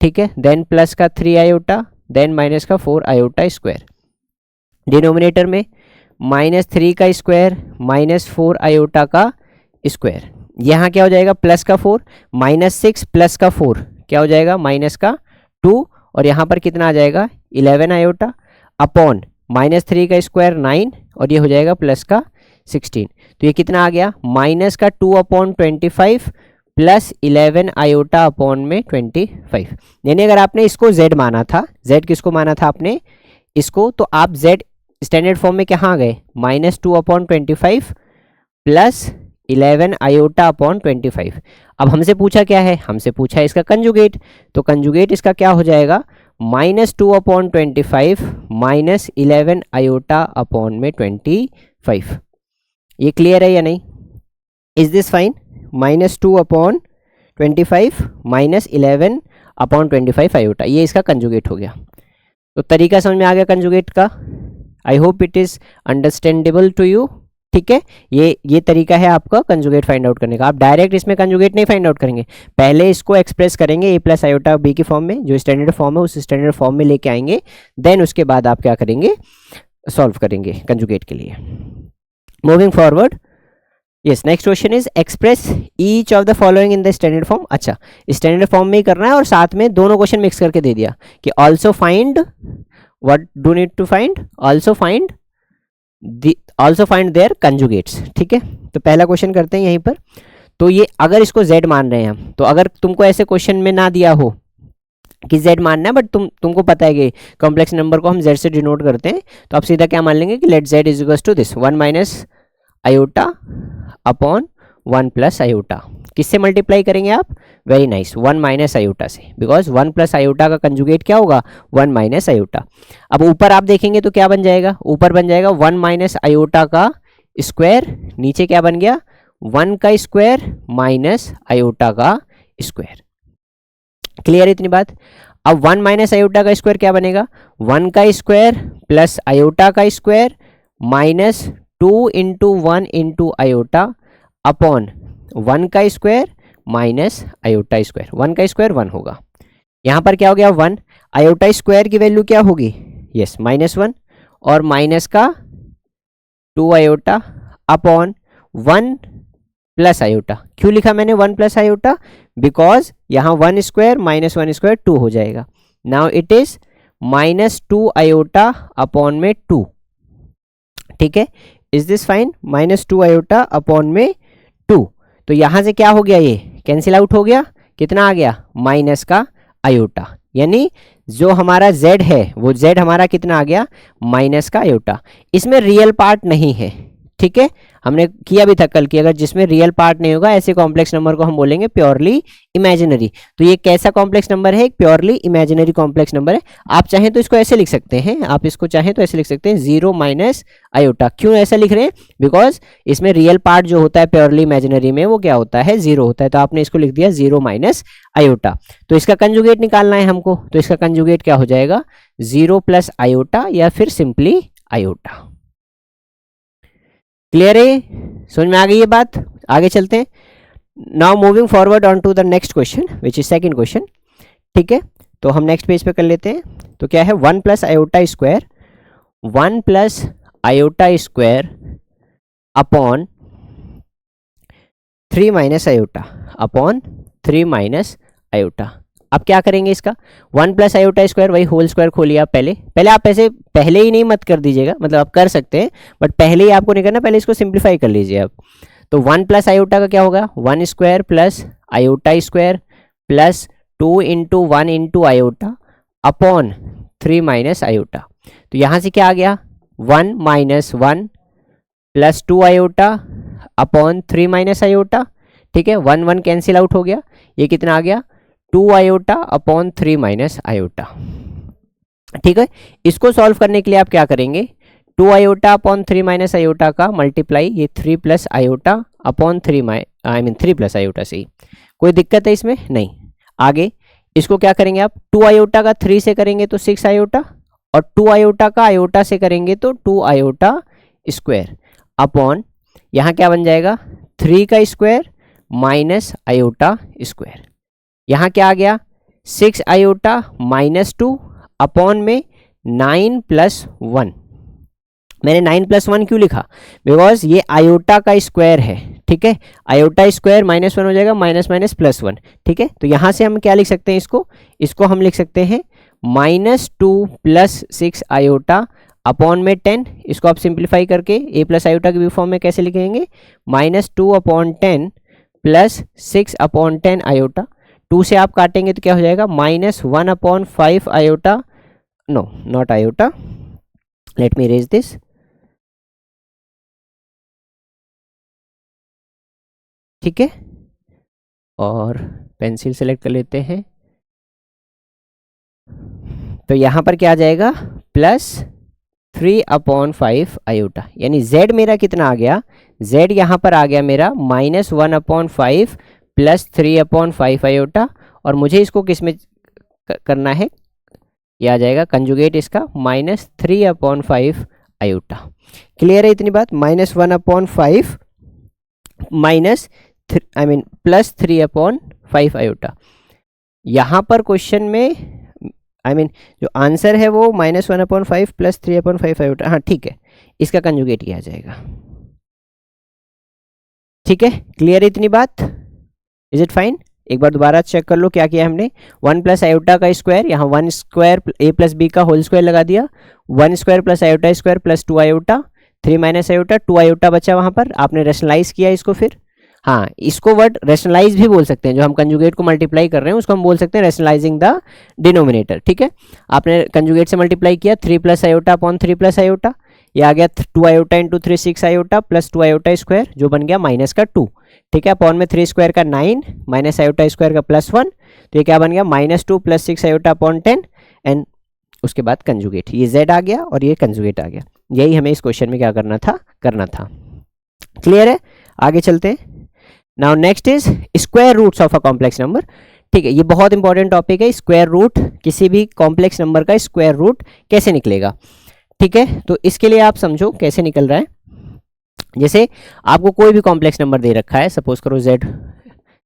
ठीक है, देन प्लस का 3 आयोटा, देन माइनस का 4 आयोटा स्क्वायर। डिनोमिनेटर में माइनस 3 का स्क्वायर माइनस 4 आयोटा का स्क्वायर। यहाँ क्या हो जाएगा, प्लस का 4 माइनस 6 प्लस का 4 क्या हो जाएगा, माइनस का 2, और यहाँ पर कितना आ जाएगा 11 आयोटा अपॉन माइनस 3 का स्क्वायर 9, और ये हो जाएगा प्लस का 16। तो ये कितना आ गया, माइनस का 2 अपॉन 25 प्लस 11 आयोटा अपॉन में 25। यानी अगर आपने इसको z माना था, z किसको माना था आपने, इसको, तो आप z स्टैंडर्ड फॉर्म में कहाँ गए, minus 2 upon 25 plus 11 iota upon 25। अब हमसे पूछा क्या है, हमसे पूछा है इसका कंजुगेट, तो कंजुगेट इसका क्या हो जाएगा, minus 2 upon 25 minus 11 iota upon में 25। ये क्लियर है या नहीं? Is this fine? Minus 2 upon 25 minus 11 upon 25 iota, ये इसका कंजुगेट हो गया। तो तरीका समझ में आ गया कंजुगेट का। I hope it is understandable to you, ठीक है? ये तरीका है आपका कंजुगेट फाइंड आउट करने का। आप डायरेक्ट इसमें कंजुगेट नहीं फाइंड आउट करेंगे, पहले इसको एक्सप्रेस करेंगे a प्लस आयोटा b की फॉर्म में, जो स्टैंडर्ड फॉर्म है उस स्टैंडर्ड फॉर्म में लेके आएंगे, देन उसके बाद आप क्या करेंगे, सॉल्व करेंगे कंजुगेट के लिए। Moving forward, yes, next question is express each of the following in the standard form. अच्छा, स्टैंडर्ड फॉर्म में ही करना है और साथ में दोनों क्वेश्चन मिक्स करके दे दिया कि also find, what do need to find, also find their conjugates, ठीक है? तो पहला क्वेश्चन करते हैं यहीं पर। तो ये अगर इसको z मान रहे हैं हम, तो अगर तुमको ऐसे क्वेश्चन में ना दिया हो कि z मानना है, बट तुमको पता है कि कॉम्प्लेक्स नंबर को हम z से डिनोट करते हैं, तो आप सीधा क्या मान लेंगे कि let z is equal to this 1 minus iota upon 1 plus iota. किससे मल्टीप्लाई करेंगे आप, वेरी नाइस, 1 माइनस आयोटा से, बिकॉज 1 प्लस आयोटा का कंजुगेट क्या होगा, 1 माइनस आयोटा। अब ऊपर आप देखेंगे तो क्या बन जाएगा, ऊपर बन जाएगा 1 माइनस आयोटा का स्क्वायर, नीचे क्या बन गया, 1 का स्क्वायर माइनस आयोटा का स्क्वायर। क्लियर है इतनी बात? अब 1 माइनस आयोटा का स्क्वायर क्या बनेगा, 1 का स्क्वायर प्लस आयोटा का square minus 2 into 1 into iota upon 1 का स्क्वायर माइनस आयोटा स्क्वायर। 1 का स्क्वायर 1 होगा, यहाँ पर क्या हो गया 1, आयोटा स्क्वायर की वैल्यू क्या होगी, यस -1, और माइनस का 2 आयोटा अपॉन 1 प्लस आयोटा। क्यों लिखा मैंने 1 प्लस आयोटा, बिकॉज यहाँ 1 स्क्वायर माइनस 1 स्क्वायर 2 हो जाएगा। Now it is -2 iota upon में 2, ठीक है, is this fine, -2 iota upon में 2। तो यहाँ से क्या हो गया, ये कैंसिल आउट हो गया, कितना आ गया, माइनस का आयोटा, यानी जो हमारा z है वो z हमारा कितना आ गया, माइनस का आयोटा। इसमें रियल पार्ट नहीं है, ठीक है, हमने किया भी था कल कि अगर जिसमें रियल पार्ट नहीं होगा ऐसे कॉम्प्लेक्स नंबर को हम बोलेंगे प्योरली इमेजिनरी। तो ये कैसा कॉम्प्लेक्स नंबर है, एक प्योरली इमेजिनरी कॉम्प्लेक्स नंबर है। आप चाहें तो इसको ऐसे लिख सकते हैं, आप इसको चाहें तो ऐसे लिख सकते हैं 0 माइनस आयोटा। क्यों ऐसा लिख रहे हैं, बिकॉज इसमें रियल पार्ट जो होता है प्योरली इमेजिनरी में वो क्या होता है, 0 होता है, तो आपने इसको लिख दिया 0 माइनस आयोटा। तो इसका कंजुगेट निकालना है हमको, तो इसका कंजुगेट क्या हो जाएगा, 0 प्लस आयोटा या फिर सिंपली आयोटा। क्लियर है, समझ में आ गई ये बात, आगे चलते हैं। Now moving forward on to the next question which is second question, ठीक है, तो हम नेक्स्ट पेज पे कर लेते हैं। तो क्या है, 1 plus iota square, 1 plus iota square upon 3 minus iota upon 3 minus iota. अब क्या करेंगे इसका, 1 प्लस आयोटा स्क्वायर, वही होल स्क्वायर खोलिए आप पहले आप ऐसे पहले ही नहीं मत कर दीजिएगा, मतलब आप कर सकते हैं बट पहले ही आपको नहीं करना, पहले इसको सिंप्लीफाई कर लीजिए आप। तो 1 प्लस आयोटा का क्या होगा, 1 square plus iota square plus 2 into 1 into iota upon 3 minus iota. तो यहाँ से क्या आ गया, 1 minus 1 plus 2 iota upon 3 minus iota, ठीक है, 1 1 कैंसिल आउट हो गया, ये कितना आ गया, 2 आयोटा अपॉन 3 माइनस आयोटा, ठीक है। इसको सॉल्व करने के लिए आप क्या करेंगे, 2 आयोटा अपॉन 3 माइनस आयोटा का मल्टीप्लाई ये 3 plus iota upon 3 plus iota से ही, कोई दिक्कत है इसमें नहीं। आगे इसको क्या करेंगे आप, 2 आयोटा का 3 से करेंगे तो 6 आयोटा, और 2 आयोटा का आयोटा से करेंगे तो 2 आयोटा स्क्वायर अपॉन यहाँ क्या बन जाएगा, 3 का स्क्वायर माइनस आयोटा स्क्वायर। यहाँ क्या आ गया, 6 आयोटा माइनस 2 अपॉन में 9 प्लस 1। मैंने 9 प्लस 1 क्यों लिखा, बिकॉज ये आयोटा का स्क्वायर है, ठीक है, आयोटा स्क्वायर -1 हो जाएगा, माइनस माइनस प्लस 1, ठीक है। तो यहाँ से हम क्या लिख सकते हैं, इसको हम लिख सकते हैं -2 प्लस 6 आयोटा अपॉन में 10। इसको आप सिंप्लीफाई करके a प्लस आयोटा के फॉर्म में कैसे लिखेंगे, -2 अपॉन 10 प्लस 6 अपॉन 10 आयोटा। 2 से आप काटेंगे तो क्या हो जाएगा, -1 upon 5 iota, no not iota, let me erase this, ठीक है, और पेंसिल सेलेक्ट कर लेते हैं। तो यहाँ पर क्या आ जाएगा, +3 अपॉन 5 आयोटा, यानी z मेरा कितना आ गया, z यहाँ पर आ गया मेरा -1 अपॉन 5 प्लस 3 अपॉन 5 आयोटा, और मुझे इसको किस में करना है, ये आ जाएगा कंजुगेट इसका -3 अपॉन 5 आयोटा। क्लियर है इतनी बात, -1 upon 5 minus plus 3 upon 5 iota. यहाँ पर क्वेश्चन में जो आंसर है वो -1 अपॉन 5 प्लस 3 अपॉन 5 आयोटा, हाँ ठीक है, इसका कंजुगेट किया जाएगा, ठीक है। क्लियर है इतनी बात, इज इट फाइन। एक बार दोबारा चेक कर लो क्या किया हमने, 1 प्लस आयोटा का स्क्वायर, यहाँ 1 स्क्वायर a प्लस बी का होल स्क्वायर लगा दिया, 1 square plus iota square plus 2 iota, 3 minus iota, 2 iota बचा वहाँ पर, आपने रेशनलाइज किया इसको, फिर हाँ इसको वर्ड रेशनलाइज भी बोल सकते हैं, जो हम कंजुगेट को मल्टीप्लाई कर रहे हैं उसको हम बोल सकते हैं रेशनलाइजिंग द डिनोमिनेटर, ठीक है। आपने कंजुगेट से मल्टीप्लाई किया, 3 plus iota upon 3 plus iota, ये आ गया 2 iota into 3 6 iota plus 2 iota square, जो बन गया माइनस का 2, ठीक है, अपॉन में 3 स्क्वायर का 9 माइनस आयोटा स्क्वायर का +1, तो ये क्या बन गया -2 प्लस 6 आयोटा अपॉन 10, एंड उसके बाद कंजुगेट, ये z आ गया और ये कंजुगेट आ गया। यही हमें इस क्वेश्चन में क्या करना था। क्लियर है, आगे चलते हैं। Now next is square roots of a complex number, ठीक है, ये बहुत इंपॉर्टेंट टॉपिक है, स्क्वायर रूट, किसी भी कॉम्प्लेक्स नंबर का स्क्वायर रूट कैसे निकलेगा, ठीक है। तो इसके लिए आप समझो कैसे निकल रहा है। जैसे आपको कोई भी कॉम्प्लेक्स नंबर दे रखा है, सपोज करो z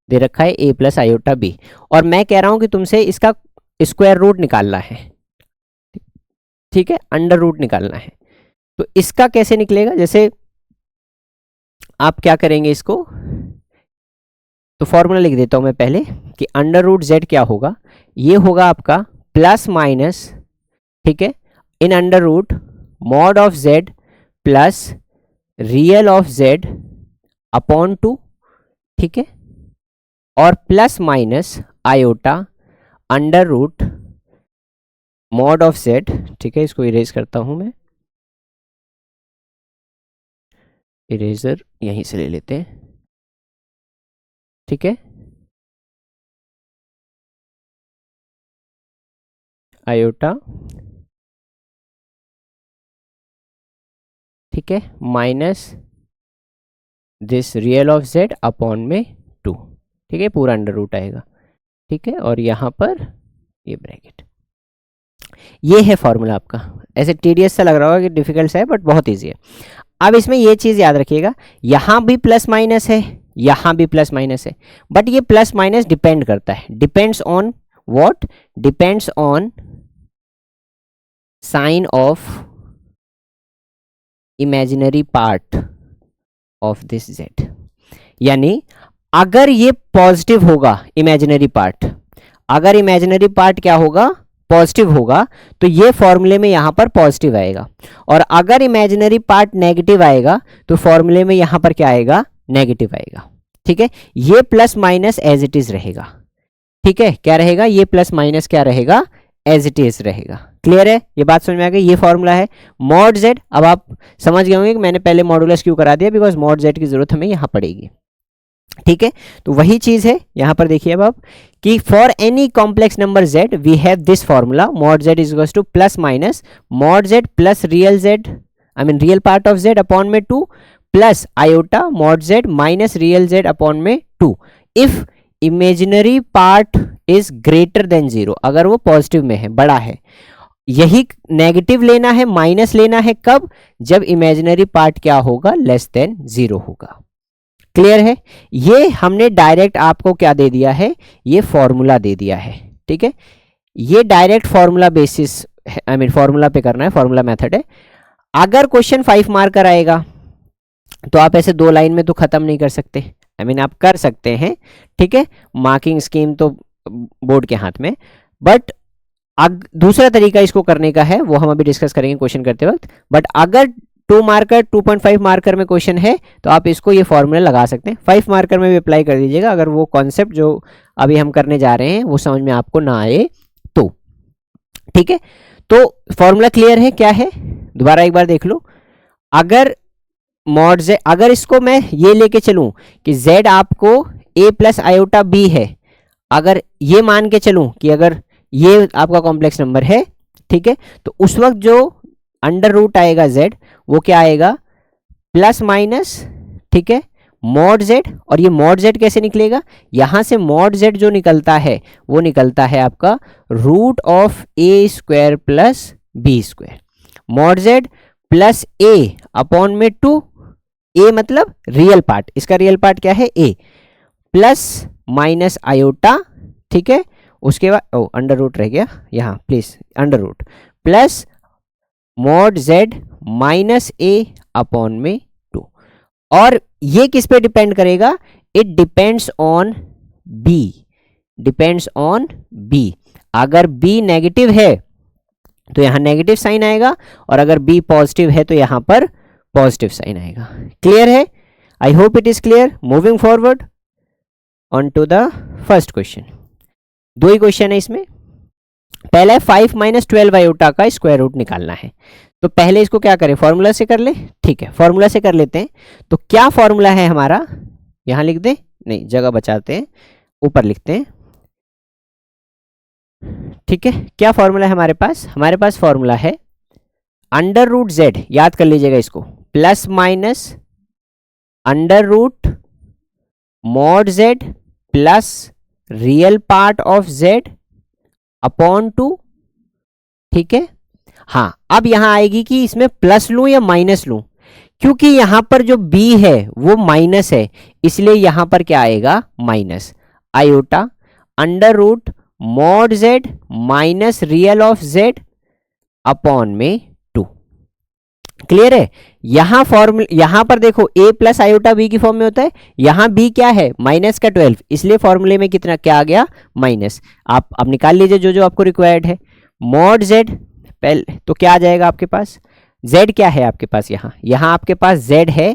दे रखा है a प्लस आयोटा b, और मैं कह रहा हूं कि तुमसे इसका स्क्वायर रूट निकालना है, ठीक है, अंडर रूट निकालना है। तो इसका कैसे निकलेगा, जैसे आप क्या करेंगे इसको, तो फॉर्मूला लिख देता हूं मैं पहले कि अंडर रूट z क्या होगा, ये होगा आपका प्लस माइनस, ठीक है, in under root mod of z plus real of z upon 2, ठीक है, और plus minus iota under root mod of z, ठीक है, इसको इरेज करता हूं मैं, इरेजर यहीं से ले लेते हैं, ठीक है, आयोटा, ठीक है, minus this real of z upon में 2, ठीक है, पूरा अंडर रूट आएगा, ठीक है, और यहाँ पर ये ब्रैकेट, ये है फॉर्मूला आपका। ऐसे टीडीएस सा लग रहा होगा कि डिफिकल्ट है, बट बहुत इजी है। अब इसमें ये चीज़ याद रखिएगा, यहाँ भी प्लस माइनस है, यहाँ भी प्लस माइनस है, बट ये प्लस माइनस डिपेंड करता है, depends on what, depends on sign of imaginary part of this z, यानी अगर ये पॉजिटिव होगा इमेजिनरी पार्ट, अगर इमेजिनरी पार्ट क्या होगा, पॉजिटिव होगा, तो ये फॉर्मूले में यहां पर पॉजिटिव आएगा, और अगर इमेजिनरी पार्ट नेगेटिव आएगा तो फॉर्मूले में यहां पर क्या आएगा, नेगेटिव आएगा, ठीक है। ये plus minus as it is रहेगा, ठीक है, क्या रहेगा, ये प्लस माइनस क्या रहेगा, एज इट इज रहेगा। क्लियर है, ये बात समझ में आ गई, ये फॉर्मूला है मॉड z। अब आप समझ गए होंगे कि मैंने पहले मॉडुलस क्यों करा दिया, बिकॉज मॉड z की जरूरत हमें यहां पड़ेगी, ठीक है। तो वही चीज है यहां पर, देखिए अब आप कि for any complex number z we have this formula mod z is equals to plus minus mod z plus real z, I mean real part of z upon में 2 plus iota mod z minus real z upon में 2 if imaginary part is greater than 0, अगर वो positive में है, बड़ा है। यही negative लेना है, माइनस लेना है कब, जब इमेजिनरी पार्ट क्या होगा, लेस देन 0 होगा। क्लियर है, ये हमने डायरेक्ट आपको क्या दे दिया है, ये फॉर्मूला दे दिया है, ठीक है, ये direct formula basis, I mean formula पे करना है, फॉर्मूला मेथड है। अगर क्वेश्चन 5 मार्कर आएगा तो आप ऐसे 2 लाइन में तो खत्म नहीं कर सकते, आई मीन आप कर सकते हैं, ठीक है, मार्किंग स्कीम तो बोर्ड के हाथ में, बट दूसरा तरीका इसको करने का है, वो हम अभी डिस्कस करेंगे क्वेश्चन करते वक्त। बट अगर 2 मार्कर 2.5 मार्कर में क्वेश्चन है तो आप इसको ये फॉर्मूला लगा सकते हैं, 5 मार्कर में भी अप्लाई कर दीजिएगा, अगर वो कॉन्सेप्ट जो अभी हम करने जा रहे हैं वो समझ में आपको ना आए तो, ठीक है। तो फॉर्मूला क्लियर है, क्या है, दोबारा एक बार देख लो। अगर मॉड z, अगर इसको मैं ये लेके चलूं कि z आपको a प्लस आयोटा b है, अगर ये मान के चलूं कि अगर ये आपका कॉम्प्लेक्स नंबर है, ठीक है, तो उस वक्त जो अंडर रूट आएगा z वो क्या आएगा, प्लस माइनस, ठीक है, मॉड z, और ये मॉड z कैसे निकलेगा, यहां से मॉड z जो निकलता है वो निकलता है आपका root of a square plus b square, mod z plus a upon में 2, a मतलब रियल पार्ट, इसका रियल पार्ट क्या है a, प्लस माइनस आयोटा, ठीक है, उसके बाद ओ अंडर रूट रह गया यहाँ, please under root plus mod z minus a upon में 2, और ये किस पे डिपेंड करेगा, it depends on b, depends on b। अगर b नेगेटिव है तो यहाँ नेगेटिव साइन आएगा, और अगर b पॉजिटिव है तो यहाँ पर पॉजिटिव साइन आएगा। क्लियर है, I hope it is clear. Moving forward on to the first question. 2 ही क्वेश्चन है इसमें। पहला है 5 माइनस 12 आयोटा का स्क्वायर रूट निकालना है, तो पहले इसको क्या करें, फॉर्मूला से कर ले, ठीक है, फॉर्मूला से कर लेते हैं। तो क्या फॉर्मूला है हमारा, यहां लिख दे, नहीं जगह बचाते हैं, ऊपर लिखते हैं, ठीक है। क्या फॉर्मूला है हमारे पास फॉर्मूला है अंडर रूट z, याद कर लीजिएगा इसको, plus minus under root mod z plus real part of z upon 2, ठीक है। हाँ, अब यहां आएगी कि इसमें प्लस लूं या माइनस लूं, क्योंकि यहां पर जो b है वो माइनस है, इसलिए यहां पर क्या आएगा, minus iota under root mod z minus real of z upon में 2। क्लियर है? यहां फॉर्मूला, यहां पर देखो a प्लस आयोटा b की फॉर्म में होता है, यहां b क्या है, माइनस का 12, इसलिए फॉर्मूले में कितना क्या आ गया, माइनस। आप अब निकाल लीजिए जो जो आपको रिक्वायर्ड है। मॉड z पहले तो क्या आ जाएगा आपके पास, z क्या है आपके पास, यहां आपके पास z है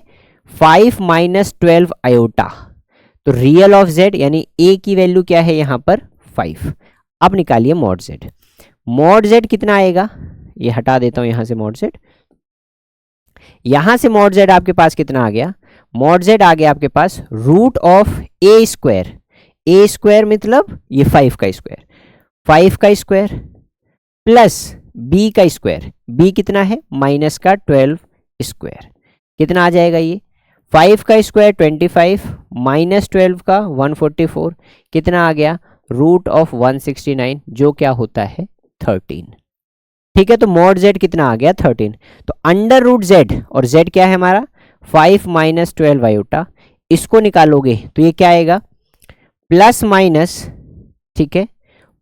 5 माइनस 12 आयोटा, तो रियल ऑफ z यानी a की वैल्यू क्या है यहां पर 5। अब निकालिए मॉड z। मॉड z कितना आएगा, ये हटा देता हूं यहां से मॉड z, यहां से मॉड z आपके पास कितना आ गया, मॉड z आ गया आपके पास root of a square, a square मतलब ये 5 का स्क्वायर, 5 का स्क्वायर प्लस b का स्क्वायर, b कितना है माइनस का 12 स्क्वायर, कितना आ जाएगा ये 5 का स्क्वायर 25 माइनस 12 का 144, कितना आ गया रूट ऑफ 169 जो क्या होता है 13। ठीक है, तो मॉड z कितना आ गया 13। तो अंडर रूट z, और z क्या है हमारा 5 माइनस 12 आयोटा, इसको निकालोगे तो ये क्या आएगा प्लस माइनस, ठीक है,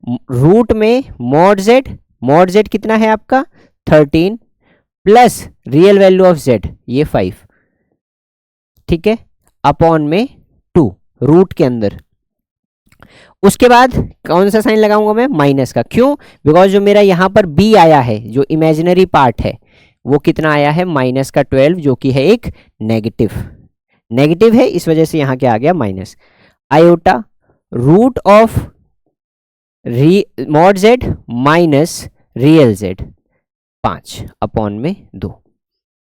रूट में मॉड z कितना है आपका 13 plus real value of z ये 5, ठीक है, अपॉन में 2 रूट के अंदर। उसके बाद कौन सा साइन लगाऊंगा मैं, माइनस का, क्यों, बिकॉज जो मेरा यहाँ पर b आया है जो इमेजिनरी पार्ट है वो कितना आया है माइनस का 12 जो कि है एक नेगेटिव है, इस वजह से यहाँ क्या आ गया minus iota root of mod z minus real z 5 upon में 2।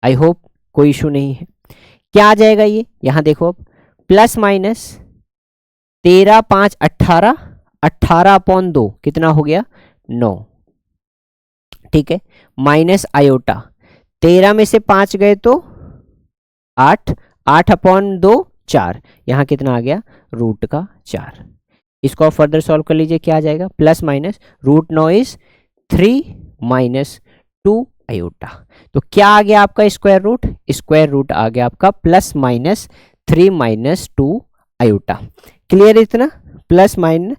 आई होप कोई इशू नहीं है। क्या आ जाएगा ये, यहां देखो अब प्लस माइनस 13 5 18, 18 अपॉन 2 कितना हो गया 9, ठीक है, माइनस आयोटा 13 में से 5 गए तो 8, 8 अपॉन 2 4, यहां कितना आ गया रूट का 4। इसको आप फर्दर सॉल्व कर लीजिए, क्या आ जाएगा plus minus root 9 is 3 minus 2 iota, तो क्या आ गया आपका स्क्वायर रूट आ गया आपका plus minus 3 minus 2 iota. Clear इतना, plus minus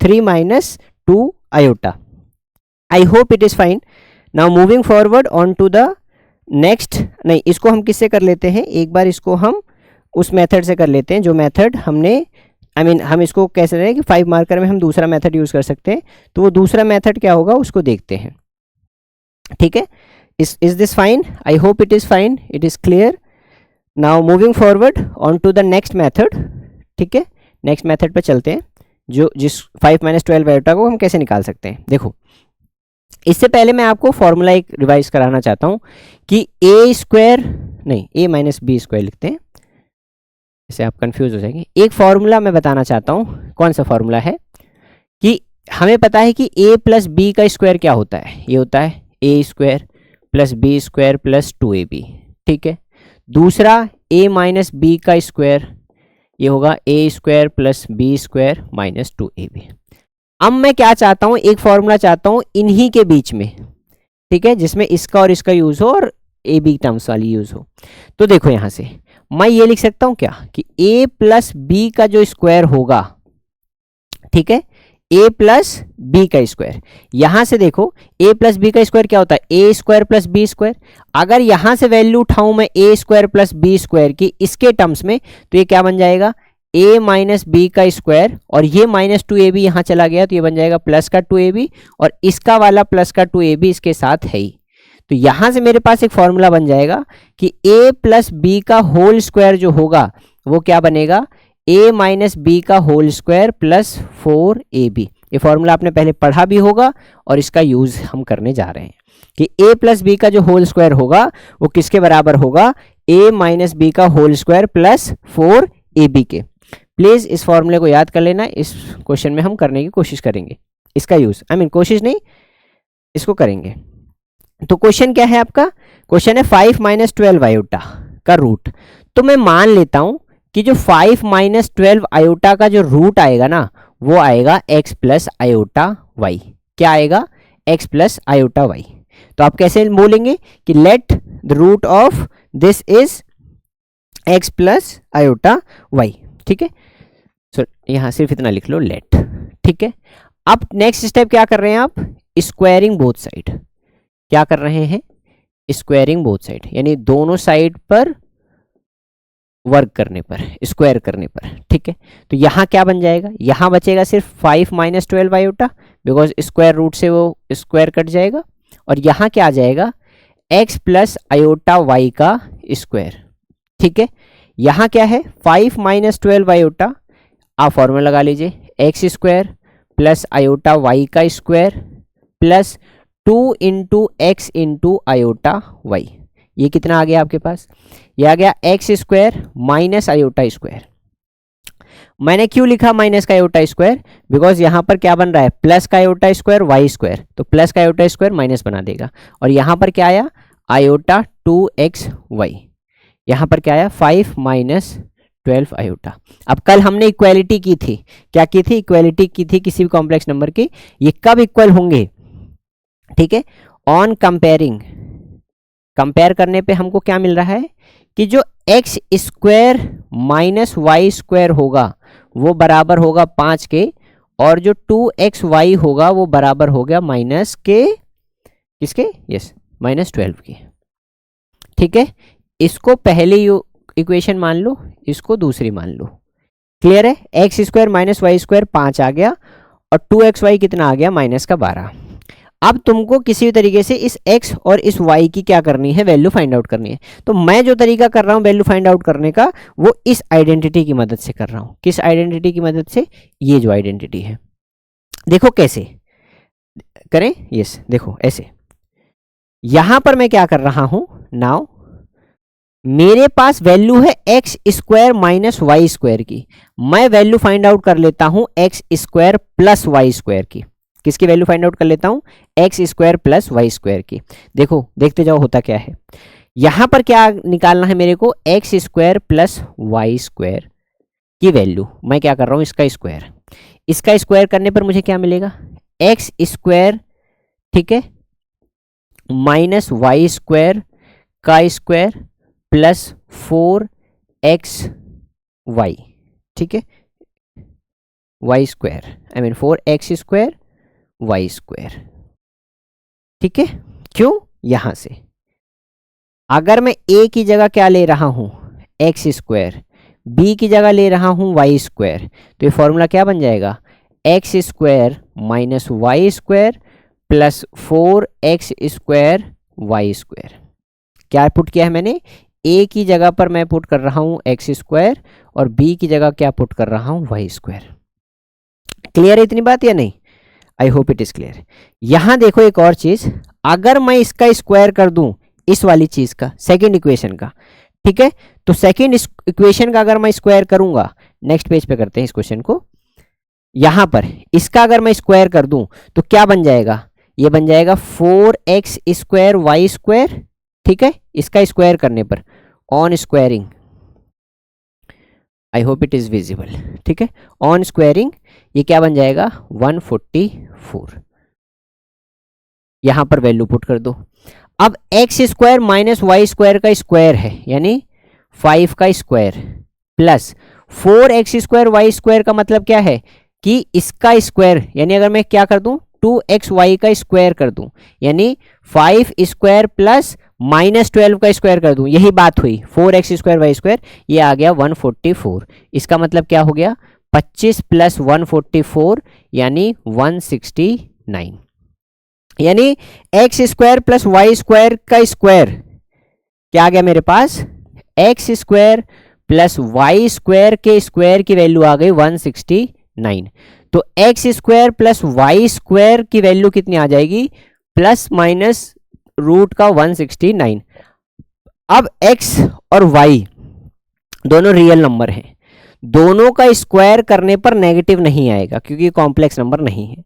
3 minus 2 iota. I hope it is fine. Now moving forward on to the next, नहीं इसको हम किससे कर लेते हैं, एक बार इसको हम उस मेथड से कर लेते हैं जो मेथड हमने हम इसको कैसे रहे कि 5 मार्कर में हम दूसरा मेथड यूज़ कर सकते हैं, तो वो दूसरा मेथड क्या होगा उसको देखते हैं। ठीक है, is this fine, I hope it is fine, it is clear. Now moving forward on to the next method. ठीक है, नेक्स्ट मेथड पे चलते हैं, जो जिस 5 माइनस 12 आयोटा को हम कैसे निकाल सकते हैं। देखो, इससे पहले मैं आपको फॉर्मूला एक रिवाइज कराना चाहता हूँ कि ए स्क्वायर नहीं ए माइनस बी स्क्वायर लिखते हैं, इससे आप कंफ्यूज हो जाएंगे। एक फॉर्मूला मैं बताना चाहता हूँ, कौन सा फॉर्मूला है कि हमें पता है कि a प्लस बी का स्क्वायर क्या होता है, ये होता है a square plus b square plus 2ab। ठीक है, दूसरा a माइनस बी का स्क्वायर ये होगा a square plus b square minus 2ab। अब मैं क्या चाहता हूँ, एक फॉर्मूला चाहता हूँ इन्हीं के बीच में, ठीक है, जिसमें इसका और इसका यूज हो और ए बी टर्म्स वाली यूज हो। तो देखो यहाँ से मैं ये लिख सकता हूँ क्या कि a प्लस बी का जो स्क्वायर होगा, ठीक है, a प्लस बी का स्क्वायर। यहां से देखो a प्लस बी का स्क्वायर क्या होता है, a square plus b square. अगर यहां से वैल्यू उठाऊं मैं a square plus b square की इसके टर्म्स में, तो ये क्या बन जाएगा a माइनस बी का स्क्वायर, और ये माइनस 2ab यहां चला गया तो ये बन जाएगा प्लस का 2ab, और इसका वाला प्लस का 2ab इसके साथ है ही। तो यहां से मेरे पास एक फॉर्मूला बन जाएगा कि a प्लस बी का होल स्क्वायर जो होगा वो क्या बनेगा, a माइनस बी का होल स्क्वायर प्लस 4ab। ये फॉर्मूला आपने पहले पढ़ा भी होगा और इसका यूज हम करने जा रहे हैं कि a प्लस बी का जो होल स्क्वायर होगा वो किसके बराबर होगा, a माइनस बी का होल स्क्वायर प्लस 4ab के। प्लीज इस फॉर्मूले को याद कर लेना, इस क्वेश्चन में हम करने की कोशिश करेंगे इसका यूज, कोशिश नहीं, इसको करेंगे। तो क्वेश्चन क्या है आपका, क्वेश्चन है 5 माइनस 12 आयोटा का रूट। तो मैं मान लेता हूं कि जो 5 माइनस 12 आयोटा का जो रूट आएगा ना वो आएगा x प्लस आयोटा y। क्या आएगा, x प्लस आयोटा y। तो आप कैसे बोलेंगे कि let the root of this is x plus iota Y, ठीक है। सो यहाँ सिर्फ इतना लिख लो लेट, ठीक है। अब नेक्स्ट स्टेप क्या कर रहे हैं आप, स्क्वायरिंग बोथ साइड। क्या कर रहे हैं, स्क्वायरिंग बोथ साइड, यानी दोनों साइड पर वर्क करने पर, स्क्वायर करने पर, ठीक है। तो यहाँ क्या बन जाएगा, यहाँ बचेगा सिर्फ 5 minus 12 iota, because square root से वो स्क्वायर कट जाएगा, और यहाँ क्या आ जाएगा, x प्लस आयोटा वाई का स्क्वायर, ठीक है। यहाँ क्या है 5 माइनस 12 आयोटा, आप फॉर्मूला लगा लीजिए, x square plus iota Y का square plus 2 into x into iota y. ये कितना आ गया आपके पास, ये आ गया x square minus iota square. मैंने क्यों लिखा माइनस का आयोटा स्क्वायर, बिकॉज यहाँ पर क्या बन रहा है, प्लस का आयोटा स्क्वायर वाई स्क्वायर, तो प्लस का आयोटा स्क्वायर माइनस बना देगा, और यहाँ पर क्या आया आयोटा 2x वाई, यहाँ पर क्या आया 5 माइनस 12 आयोटा। अब कल हमने इक्वालिटी की थी, क्या की थी, इक्वालिटी की थी किसी भी कॉम्प्लेक्स नंबर की, ये कब इक्वल होंगे, ठीक है, ऑन कंपेयरिंग। कंपेयर करने पे हमको क्या मिल रहा है कि जो x square minus Y square होगा वो बराबर होगा 5 के, और जो 2xy होगा वो बराबर हो गया माइनस के, किसके, यस माइनस 12 के, ठीक है। इसको पहले इक्वेशन मान लो, इसको दूसरी मान लो, क्लियर है। X square minus Y square 5 आ गया, और 2xy कितना आ गया, माइनस का 12। अब तुमको किसी भी तरीके से इस x और इस y की क्या करनी है, वैल्यू फाइंड आउट करनी है। तो मैं जो तरीका कर रहा हूँ वैल्यू फाइंड आउट करने का, वो इस आइडेंटिटी की मदद से कर रहा हूँ। किस आइडेंटिटी की मदद से, ये जो आइडेंटिटी है, देखो कैसे करें, यस देखो ऐसे। यहां पर मैं क्या कर रहा हूं, नाउ मेरे पास वैल्यू है x square minus Y square की, मैं वैल्यू फाइंड आउट कर लेता हूं X square plus Y square की। किसकी वैल्यू फाइंड आउट कर लेता हूं, X square plus Y square की। देखो देखते जाओ होता क्या है, यहां पर क्या निकालना है मेरे को, X square plus Y square की वैल्यू। मैं क्या कर रहा हूं, इसका स्क्वायर, इसका स्क्वायर करने पर मुझे क्या मिलेगा, एक्स स्क्वायर, ठीक है, माइनस वाई स्क्वायर का स्क्वायर प्लस 4xy, ठीक है, Y square, I mean 4x square Y square, ठीक है। क्यों, यहां से अगर मैं a की जगह क्या ले रहा हूं, एक्स स्क्वायर, b की जगह ले रहा हूं वाई स्क्वायर, तो ये फॉर्मूला क्या बन जाएगा, X square minus Y square plus 4x square Y square. क्या पुट किया है मैंने, a की जगह पर मैं पुट कर रहा हूं एक्स स्क्वायर, और b की जगह क्या पुट कर रहा हूं, वाई स्क्वायर। क्लियर है इतनी बात या नहीं, आई होप इट इज क्लियर। यहां देखो एक और चीज, अगर मैं इसका स्क्वायर कर दूं इस वाली चीज का, सेकेंड इक्वेशन का, ठीक है, तो सेकेंड इक्वेशन का अगर मैं स्क्वायर करूंगा, नेक्स्ट पेज पे करते हैं इस क्वेश्चन को, यहां पर इसका अगर मैं स्क्वायर कर दूं तो क्या बन जाएगा, ये बन जाएगा 4x स्क्वायर वाई स्क्वायर, ठीक है, इसका स्क्वायर करने पर on squaring, I hope it is visible, ठीक है, ऑन स्क्वायरिंग ये क्या बन जाएगा 144। यहां पर वैल्यू पुट कर दो। अब X square minus Y square का स्क्वायर है, यानी 5 का square plus 4x square Y square का मतलब क्या है कि इसका स्क्वायर, यानी अगर मैं क्या कर दूं 2xy का स्क्वायर कर दूं, यानी 5 स्क्वायर प्लस माइनस 12 का स्क्वायर कर दूं, यही बात हुई 4x स्क्वायर वाई स्क्वायर, ये आ गया 144। इसका मतलब क्या हो गया 25 प्लस 144 यानी 169, यानी x square plus Y square का स्क्वायर क्या आ गया मेरे पास, x square plus Y square के स्क्वायर की वैल्यू आ गई 169। तो x square plus Y square की वैल्यू कितनी आ जाएगी, प्लस माइनस रूट का 169। अब एक्स और वाई दोनों रियल नंबर हैं, दोनों का स्क्वायर करने पर नेगेटिव नहीं आएगा क्योंकि कॉम्प्लेक्स नंबर नहीं है।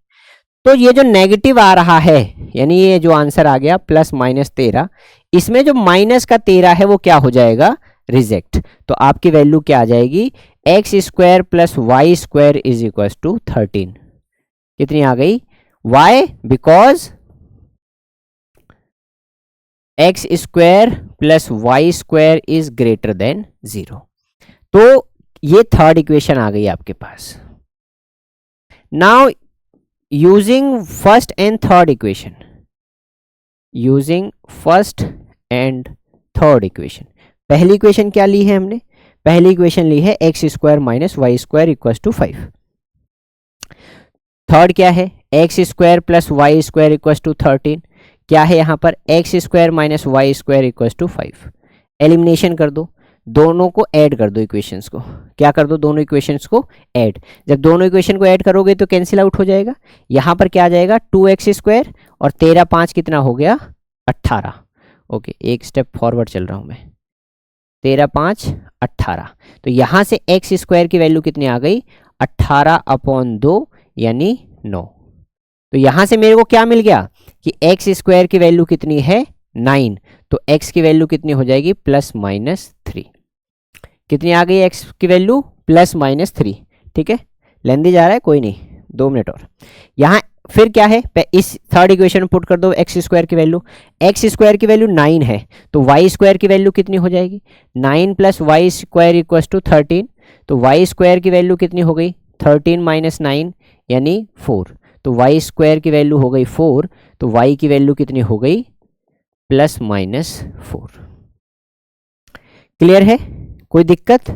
तो ये जो नेगेटिव आ रहा है, यानी ये जो आंसर आ गया प्लस माइनस 13, इसमें जो माइनस का 13 है वो क्या हो जाएगा, रिजेक्ट। तो आपकी वैल्यू क्या आ जाएगी, x square plus Y square is equal to 13। कितनी आ गई, y because x square plus Y square is greater than 0। तो ये थर्ड इक्वेशन आ गई आपके पास। Now using first and third equation, using first and third equation, पहली इक्वेशन क्या ली है हमने? पहली इक्वेशन ली है x square minus Y square equal to 5। Third क्या है? X square plus Y square equal to 13। क्या है यहाँ पर? X square minus Y square equal to 5। Elimination कर दो, दोनों को ऐड कर दो इक्वेशंस को। क्या कर दो? दोनों इक्वेशंस को ऐड। जब दोनों इक्वेशन को ऐड करोगे तो कैंसिल आउट हो जाएगा। यहाँ पर क्या आ जाएगा? 2x स्क्वायर और 13 5 कितना हो गया? 18। ओके, एक स्टेप फॉरवर्ड चल रहा हूँ मैं। 13 5 18। तो यहाँ से एक्स स्क्वायर की वैल्यू कितनी आ गई? 18/2 यानी 9। तो यहाँ से मेरे को क्या मिल गया कि एक्स स्क्वायर की वैल्यू कितनी है? 9। तो x की वैल्यू कितनी हो जाएगी? +-3। कितनी आ गई x की वैल्यू? +-3। ठीक है, लेंदी जा रहा है, कोई नहीं, 2 मिनट और। यहाँ फिर क्या है? इस थर्ड इक्वेशन में पुट कर दो एक्स स्क्वायर की वैल्यू। एक्स स्क्वायर की वैल्यू 9 है, तो वाई स्क्वायर की वैल्यू कितनी हो जाएगी? 9 + वाई स्क्वायर इक्वल टू 13। तो वाई स्क्वायर की वैल्यू कितनी हो गई? 13 - 9 यानी 4। तो वाई स्क्वायर की वैल्यू हो गई 4। तो वाई की वैल्यू कितनी हो गई? +-4। क्लियर है? कोई दिक्कत?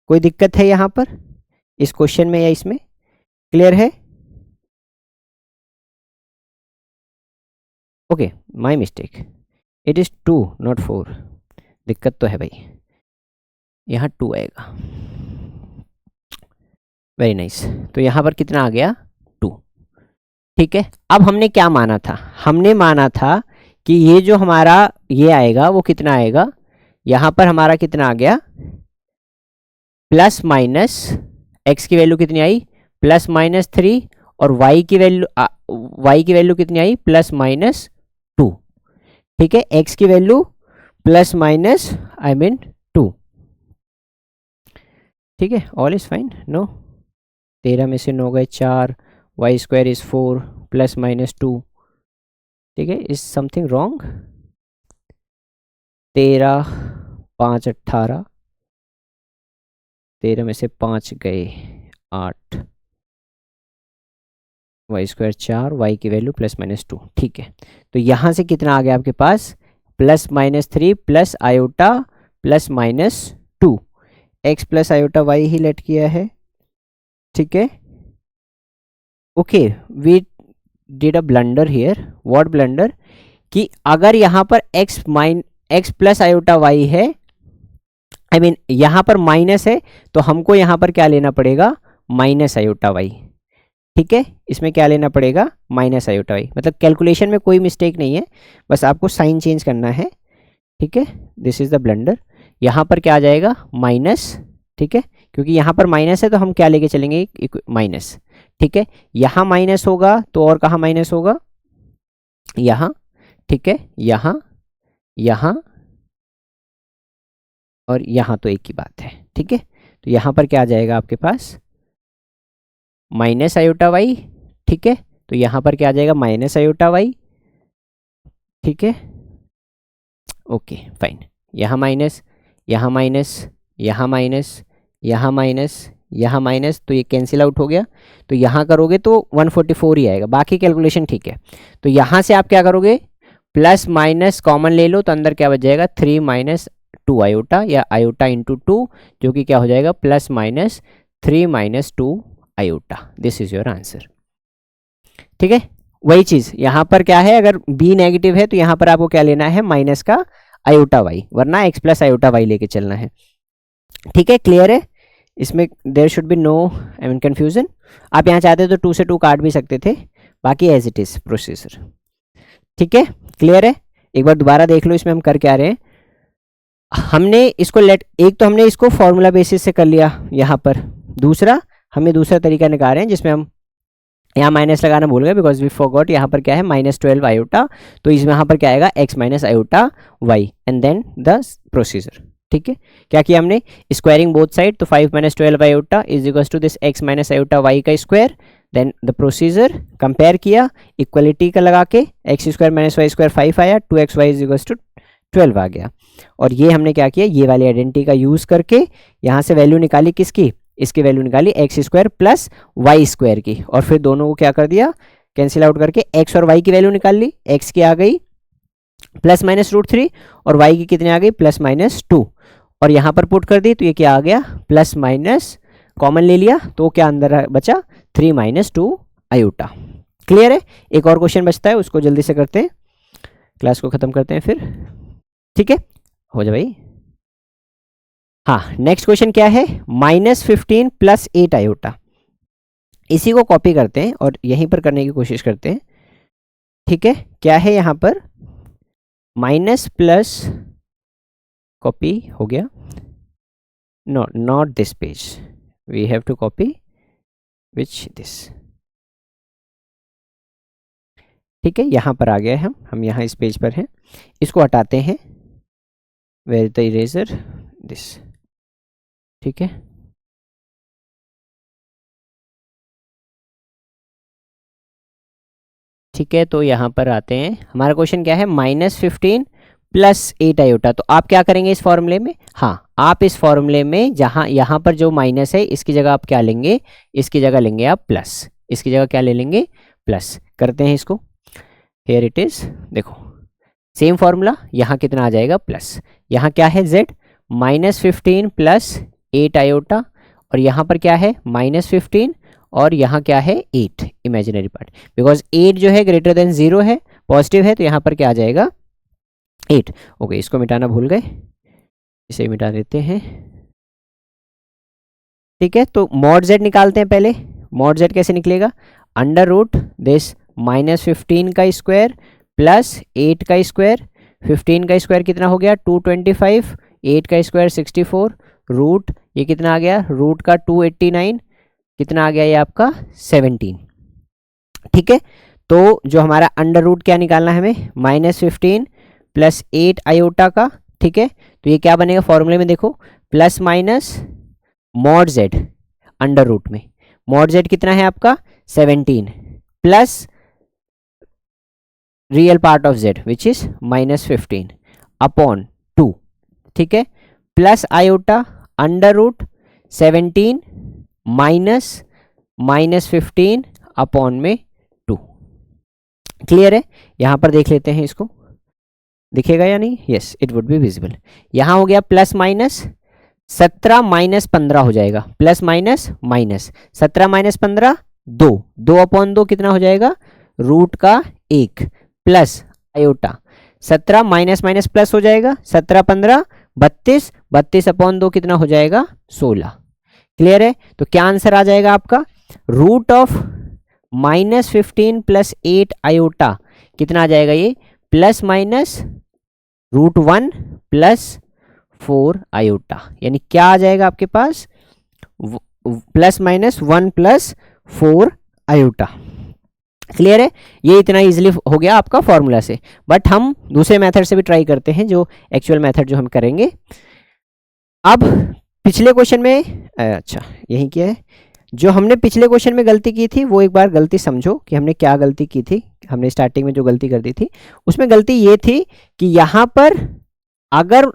कोई दिक्कत है यहाँ पर इस क्वेश्चन में या इसमें? क्लियर है? Okay, my mistake, it is 2 not 4। दिक्कत तो है भाई, यहाँ 2 आएगा। Very nice. तो यहाँ पर कितना आ गया? 2। ठीक है, अब हमने क्या माना था? हमने माना था कि ये जो हमारा ये आएगा वो कितना आएगा? यहाँ पर हमारा कितना आ गया? प्लस एक्स की वैल्यू कितनी आई? +-3 और y की वैल्यू कितनी आई? +-2। ठीक है, x की वैल्यू +-2। ठीक है, ऑल इज फाइन। नो, 13 में से 9 गए 4, वाई स्क्वायर इज 4 +-2। ठीक है, इज समथिंग रॉन्ग? 13 5 18, 13 में से 5 गए 8, वाई स्क्वायर 4, वाई की वैल्यू +-2। ठीक है, तो यहाँ से कितना आ गया आपके पास? +-3 plus iota +-2। X plus iota Y ही लेट किया है। ठीक है, okay, we did a blunder here. What blunder? कि अगर यहाँ पर एक्स प्लस आयोटा वाई है, आई मीन यहाँ पर माइनस है, तो हमको यहाँ पर क्या लेना पड़ेगा? Minus iota Y. ठीक है, इसमें क्या लेना पड़ेगा? Minus iota Y. मतलब कैलकुलेशन में कोई मिस्टेक नहीं है, बस आपको साइन चेंज करना है। ठीक है, दिस इज द ब्लंडर। यहाँ पर क्या आ जाएगा? माइनस। ठीक है, क्योंकि यहाँ पर माइनस है तो हम क्या लेके चलेंगे? माइनस। ठीक है, यहाँ माइनस होगा तो और कहाँ माइनस होगा? यहाँ। ठीक है, यहाँ, यहाँ और यहाँ तो एक ही बात है। ठीक है, तो यहाँ पर क्या आ जाएगा आपके पास? Minus iota Y. ठीक है, तो यहाँ पर क्या आ जाएगा? Minus iota Y. ठीक है, ओके फाइन। यहाँ माइनस, यहाँ माइनस, यहाँ माइनस, यहाँ माइनस, यहाँ माइनस, तो ये कैंसिल आउट हो गया। तो यहाँ करोगे तो 144 ही आएगा, बाकी कैलकुलेशन ठीक है। तो यहाँ से आप क्या करोगे? प्लस माइनस कॉमन ले लो, तो अंदर क्या बच जाएगा? 3 - 2 आयोटा या आयोटा इंटू 2, जो कि क्या हो जाएगा? +-3 - 2 iota. This is your answer. ठीक है, वही चीज़ यहाँ पर क्या है? अगर b नेगेटिव है तो यहाँ पर आपको क्या लेना है? माइनस का आयोटा वाई, वरना x प्लस आयोटा वाई लेके चलना है। ठीक है, क्लियर है? इसमें there should be no I mean confusion. आप यहाँ चाहते तो 2 से 2 काट भी सकते थे, बाकी एज इट इज प्रोसीजर। ठीक है, क्लियर है? एक बार दोबारा देख लो इसमें हम कर क्या रहे हैं। हमने इसको एक तो हमने इसको फॉर्मूला बेसिस से कर लिया यहाँ पर, दूसरा हमें दूसरा तरीका निकाल रहे हैं जिसमें हम यहाँ माइनस लगाना भूल गए बिकॉज वी फॉरगॉट। यहाँ पर क्या है? -12 आयोटा, तो इसमें यहाँ पर क्या आएगा? x - iota y and then the procedure. ठीक है, क्या किया हमने? स्क्वायरिंग बोथ साइड, तो 5 - 12 iota is equal to this x - iota y का square. Then the procedure compare किया, इक्वलिटी का लगा के X square minus Y square 5 आया, 2xy इज इक्वल्स टू 12 आ गया। और ये हमने क्या किया, ये वाली आइडेंटिटी का यूज़ करके यहाँ से वैल्यू निकाली किसकी, इसकी वैल्यू निकाली X square plus Y square की, और फिर दोनों को क्या कर दिया, कैंसिल आउट करके एक्स और वाई की वैल्यू निकाल ली। एक्स की आ गई प्लस माइनस √3 और वाई की कितने आ गई प्लस माइनस 2, और यहाँ पर पुट कर दी तो ये क्या आ गया प्लस माइनस कॉमन ले लिया तो क्या अंदर बचा 3 - 2 आयोटा। क्लियर है। एक और क्वेश्चन बचता है, उसको जल्दी से करते हैं, क्लास को खत्म करते हैं फिर, ठीक है, हो जाए भाई। हाँ, नेक्स्ट क्वेश्चन क्या है, -15 + 8 आयोटा। इसी को कॉपी करते हैं और यहीं पर करने की कोशिश करते हैं, ठीक है। क्या है यहाँ पर, माइनस प्लस, कॉपी हो गया, no not this page, we have to copy which this, ठीक है। यहाँ पर आ गया है, हम यहाँ इस पेज पर हैं, इसको हटाते हैं, वेयर द इरेजर, दिस, ठीक है। ठीक है, तो यहाँ पर आते हैं, हमारा क्वेश्चन क्या है, -15 + 8 आयोटा। तो आप क्या करेंगे इस फॉर्मूले में, हाँ आप इस फॉर्मूले में जहाँ यहाँ पर जो माइनस है इसकी जगह आप क्या लेंगे, इसकी जगह लेंगे आप प्लस, इसकी जगह क्या ले लेंगे प्लस। करते हैं इसको, हेयर इट इज, देखो सेम फॉर्मूला, यहाँ कितना आ जाएगा प्लस, यहाँ क्या है z, -15 + 8 आयोटा, और यहाँ पर क्या है -15 और यहाँ क्या है 8 इमेजिनरी पार्ट, बिकॉज 8 जो है ग्रेटर देन 0 है, पॉजिटिव है, तो यहाँ पर क्या आ जाएगा 8। ओके, इसको मिटाना भूल गए, इसे मिटा देते हैं, ठीक है। तो मॉड z निकालते हैं पहले, मॉड z कैसे निकलेगा, √ दिस -15 का स्क्वायर प्लस 8 का स्क्वायर, 15 का स्क्वायर कितना हो गया 225, 8 का स्क्वायर 64, रूट ये कितना आ गया, रूट का 289, कितना आ गया ये आपका 17, ठीक है। तो जो हमारा √ क्या निकालना है हमें, -15 + 8 आयोटा का, ठीक है। तो ये क्या बनेगा फॉर्मूले में देखो, प्लस माइनस मॉड z √ में, मॉड z कितना है आपका 17 plus real part of z which is -15 upon 2, ठीक है, प्लस आयोटा √17 माइनस -15 अपॉन में 2। क्लियर है। यहाँ पर देख लेते हैं इसको, दिखेगा या नहीं, yes it would be visible. यहाँ हो गया प्लस माइनस 17 - 15 हो जाएगा, प्लस माइनस माइनस 17 - 15 2, 2 अपॉन 2 कितना हो जाएगा, रूट का 1 plus iota, 17 minus minus plus हो जाएगा, 17 15 32, 32 अपॉन 2 कितना हो जाएगा 16। क्लियर है। तो क्या आंसर आ जाएगा आपका, रूट ऑफ -15 + 8 आयोटा कितना आ जाएगा ये, प्लस माइनस √1 + 4 आयोटा, यानी क्या आ जाएगा आपके पास, +-1 + 4 आयोटा। क्लियर है। ये इतना इजीली हो गया आपका फॉर्मूला से, बट हम दूसरे मेथड से भी ट्राई करते हैं, जो एक्चुअल मेथड जो हम करेंगे। अब पिछले क्वेश्चन में, अच्छा यही क्या है, जो हमने पिछले क्वेश्चन में गलती की थी वो एक बार गलती समझो कि हमने क्या गलती की थी। हमने स्टार्टिंग में जो गलती कर दी थी उसमें गलती ये थी कि यहाँ पर अगर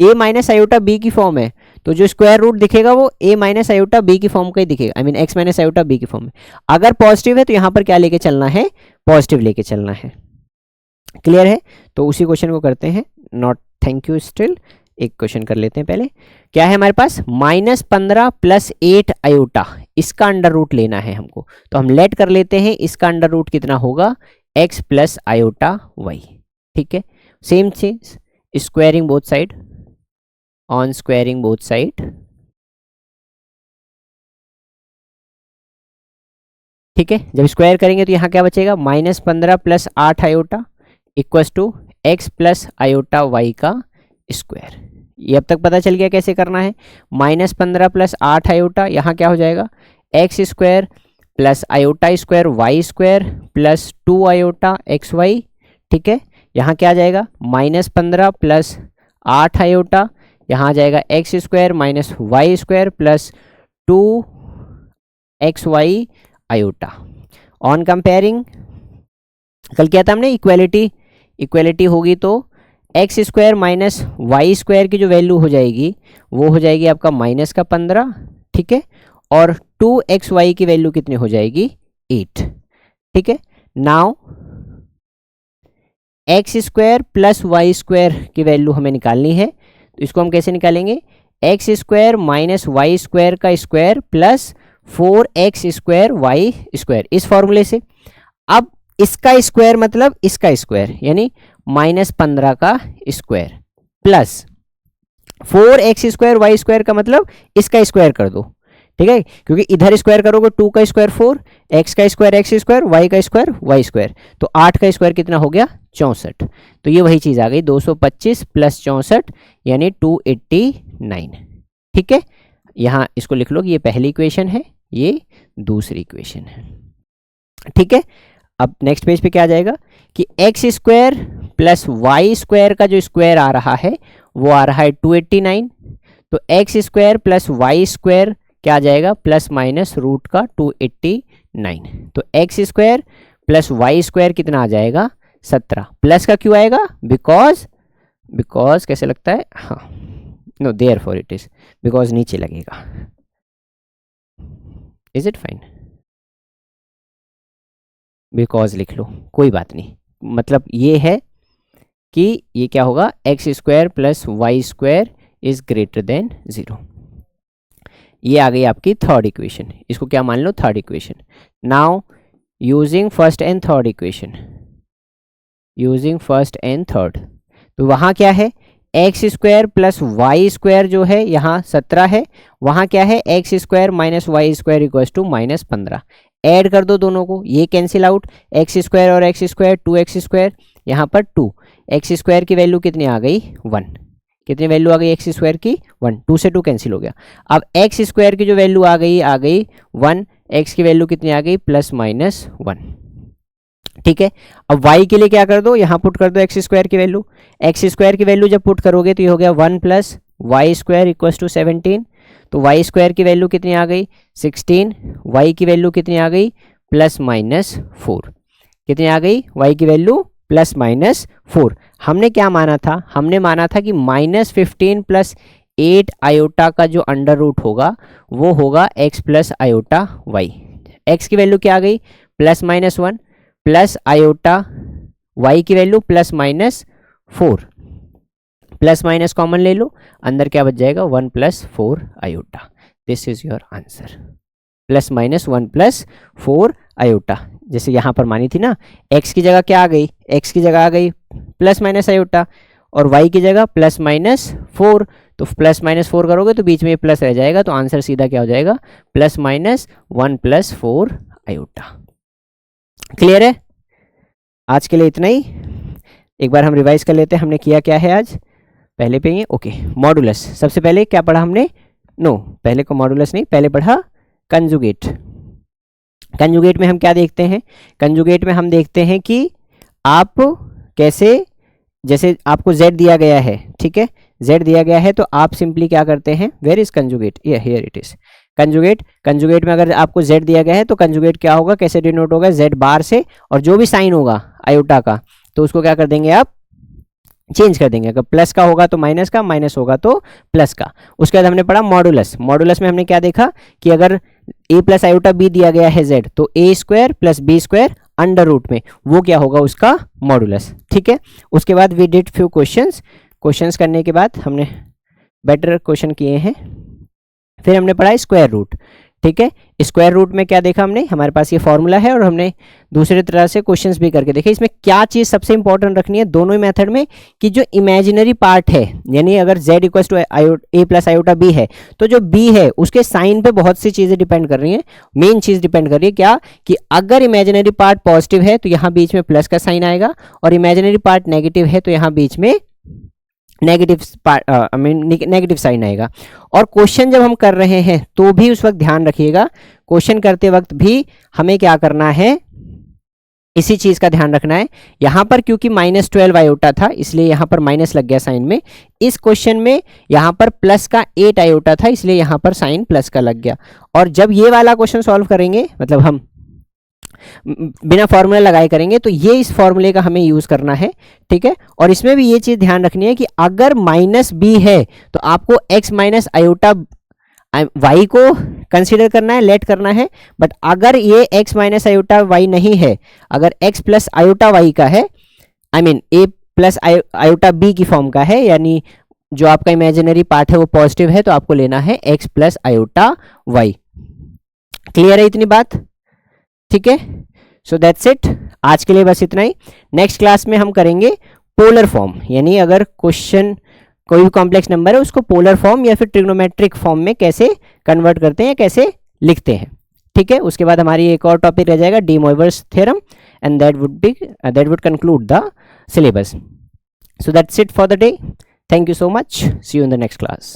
a - आयोटा b की फॉर्म है तो जो स्क्वायर रूट दिखेगा वो a - आयोटा b की फॉर्म का ही दिखेगा, I mean x - iota b की फॉर्म में। अगर पॉजिटिव है तो यहाँ पर क्या लेके चलना है, पॉजिटिव लेके चलना है। क्लियर है। तो उसी क्वेश्चन को करते हैं, नॉट थैंक यू स्टिल, एक क्वेश्चन कर लेते हैं पहले। क्या है हमारे पास, -15 + 8 आयोटा, इसका √ लेना है हमको, तो हम लेट कर लेते हैं, इसका √ कितना होगा x + आयोटा y, ठीक है। सेम चीज, squaring both side, on squaring both side, ठीक है। जब स्क्वायर करेंगे तो यहाँ क्या बचेगा, -15 + 8 iota equals to x + iota y का स्क्वायर। ये अब तक पता चल गया कैसे करना है। -15 + 8 आयोटा, यहाँ क्या हो जाएगा x square plus iota square y square plus 2 iota X Y, ठीक है। यहाँ क्या आ जाएगा, -15 + 8 आयोटा, यहाँ आ जाएगा x square - y square plus 2 xy iota. On comparing, कल किया था हमने इक्वेलिटी होगी तो x square minus Y square की जो वैल्यू हो जाएगी वो हो जाएगी आपका माइनस का 15, ठीक है, और 2xy की वैल्यू कितनी हो जाएगी 8, ठीक है। Now x square plus Y square की वैल्यू हमें निकालनी है, तो इसको हम कैसे निकालेंगे, x square minus Y square का square plus 4x square Y square, इस फॉर्मूले से। अब इसका स्क्वायर मतलब इसका स्क्वायर यानी -15 का square plus 4x square Y square का मतलब इसका स्क्वायर कर दो, ठीक है, क्योंकि इधर स्क्वायर करोगे 2 का स्क्वायर 4, x का स्क्वायर x स्क्वायर, y का स्क्वायर y स्क्वायर, तो 8 का स्क्वायर कितना हो गया 64। तो ये वही चीज़ आ गई 225 प्लस 64 यानी 289, ठीक है। यहाँ इसको लिख लो कि ये पहली इक्वेशन है, ये दूसरी इक्वेशन है, ठीक है। अब नेक्स्ट पेज पे क्या आ जाएगा कि X square plus Y square का जो स्क्वायर आ रहा है वो आ रहा है 289, तो x square plus Y square क्या आ जाएगा प्लस माइनस रूट का 289, तो x square plus Y square कितना आ जाएगा 17, प्लस का क्यों आएगा बिकॉज कैसे लगता है, हाँ no there for it is because नीचे लगेगा, इज इट फाइन, बिकॉज लिख लो कोई बात नहीं, मतलब ये है कि ये क्या होगा X square plus Y square is greater than 0। ये आ गई आपकी थर्ड इक्वेशन, इसको क्या मान लो third equation. Now using first and third equation, using first and third, तो वहाँ क्या है x square plus Y square जो है यहाँ 17 है, वहाँ क्या है x square minus Y square equals to -15, add कर दो दोनों को, ये कैंसिल आउट, एक्स स्क्वायर और एक्स स्क्वायर 2x स्क्वायर, यहाँ पर 2, एक्स स्क्वायर की वैल्यू कितनी आ गई 1, कितनी वैल्यू आ गई एक्स स्क्वायर की 1, 2 से 2 कैंसिल हो गया। अब एक्स स्क्वायर की जो वैल्यू आ गई 1, एक्स की वैल्यू कितनी आ गई +-1, ठीक है। अब y के लिए क्या कर दो, यहाँ पुट कर दो एक्स स्क्वायर की वैल्यू, एक्स स्क्वायर की वैल्यू जब पुट करोगे तो ये हो गया 1 + वाई स्क्वायर इक्वल्स टू 17, तो वाई स्क्वायर की वैल्यू कितनी आ गई 16, वाई की वैल्यू कितनी आ गई +-4, कितनी आ गई y की वैल्यू +-4। हमने क्या माना था, हमने माना था कि -15 + 8 आयोटा का जो अंडर रूट होगा वो होगा x + आयोटा y, x की वैल्यू क्या आ गई +-1 प्लस आयोटा y की वैल्यू +-4, प्लस माइनस कॉमन ले लो, अंदर क्या बच जाएगा 1 + 4 iota, this is your answer, +-1 + 4 iota. जैसे यहाँ पर मानी थी ना, x की जगह क्या आ गई, x की जगह आ गई +- आयोटा और y की जगह +-4, तो +-4 करोगे तो बीच में प्लस रह जाएगा, तो आंसर सीधा क्या हो जाएगा +-1 + 4 आयोटा। क्लियर है, आज के लिए इतना ही। एक बार हम रिवाइज कर लेते हैं हमने किया क्या है आज, पहले पे ये ओके मॉडुलस, सबसे पहले क्या पढ़ा हमने, पहले को मॉडुलस नहीं, पहले पढ़ा कंजुगेट। कंजुगेट में हम क्या देखते हैं, कंजुगेट में हम देखते हैं कि आप कैसे, जैसे आपको z दिया गया है, ठीक है, z दिया गया है तो आप सिंपली क्या करते हैं, where is conjugate, here it is conjugate में अगर आपको z दिया गया है तो कंजुगेट क्या होगा, कैसे डिनोट होगा, z बार से, और जो भी साइन होगा आयोटा का तो उसको क्या कर देंगे आप चेंज कर देंगे, अगर प्लस का होगा तो माइनस का, माइनस होगा तो प्लस का। उसके बाद हमने पढ़ा मॉडुलस, मॉडुलस में हमने क्या देखा कि अगर a + आयोटा b दिया गया है z, तो a² + b² अंडर रूट में वो क्या होगा उसका मॉडुलस, ठीक है। उसके बाद वी डिड फ्यू क्वेश्चंस करने के बाद हमने बेटर क्वेश्चन किए हैं, फिर हमने पढ़ा स्क्वायर रूट, ठीक है। स्क्वायर रूट में क्या देखा हमने, हमारे पास ये फॉर्मूला है और हमने दूसरी तरह से क्वेश्चंस भी करके देखे। इसमें क्या चीज़ सबसे इंपॉर्टेंट रखनी है दोनों ही मेथड में, कि जो इमेजिनरी पार्ट है, यानी अगर z = a + आयोटा b है तो जो b है उसके साइन पे बहुत सी चीज़ें डिपेंड कर रही हैं। मेन चीज़ डिपेंड कर रही है क्या, कि अगर इमेजिनरी पार्ट पॉजिटिव है तो यहाँ बीच में प्लस का साइन आएगा, और इमेजिनरी पार्ट नेगेटिव है तो यहाँ बीच में नेगेटिव साइन आएगा। और क्वेश्चन जब हम कर रहे हैं तो भी उस वक्त ध्यान रखिएगा, क्वेश्चन करते वक्त भी हमें क्या करना है, इसी चीज का ध्यान रखना है। यहां पर क्योंकि -12 आयोटा था इसलिए यहां पर माइनस लग गया साइन में, इस क्वेश्चन में यहां पर प्लस का 8 आयोटा था इसलिए यहां पर साइन प्लस का लग गया। और जब ये वाला क्वेश्चन सॉल्व करेंगे, मतलब हम बिना फॉर्मूला लगाए करेंगे, तो ये इस फॉर्मूले का हमें यूज़ करना है, ठीक है। और इसमें भी ये चीज़ ध्यान रखनी है कि अगर माइनस बी है तो आपको एक्स माइनस आयोटा वाई को कंसीडर करना है, लेट करना है। बट अगर ये एक्स माइनस आयोटा वाई नहीं है, अगर एक्स प्लस आयोटा वाई का है, I mean A plus iota B की फॉर्म का है, यानी जो आपका इमेजिनरी पार्ट है वो पॉजिटिव है, तो आपको लेना है X plus iota Y. Clear है इतनी बात? ठीक है, सो दैट्स इट, आज के लिए बस इतना ही। नेक्स्ट क्लास में हम करेंगे पोलर फॉर्म, यानी अगर क्वेश्चन कोई भी कॉम्प्लेक्स नंबर है उसको पोलर फॉर्म या फिर ट्रिग्नोमेट्रिक फॉर्म में कैसे कन्वर्ट करते हैं, कैसे लिखते हैं, ठीक है। उसके बाद हमारी एक और टॉपिक रह जाएगा D Moivre's theorem, and that would conclude the syllabus. So that's it for the day. Thank you so much. See you in the next class.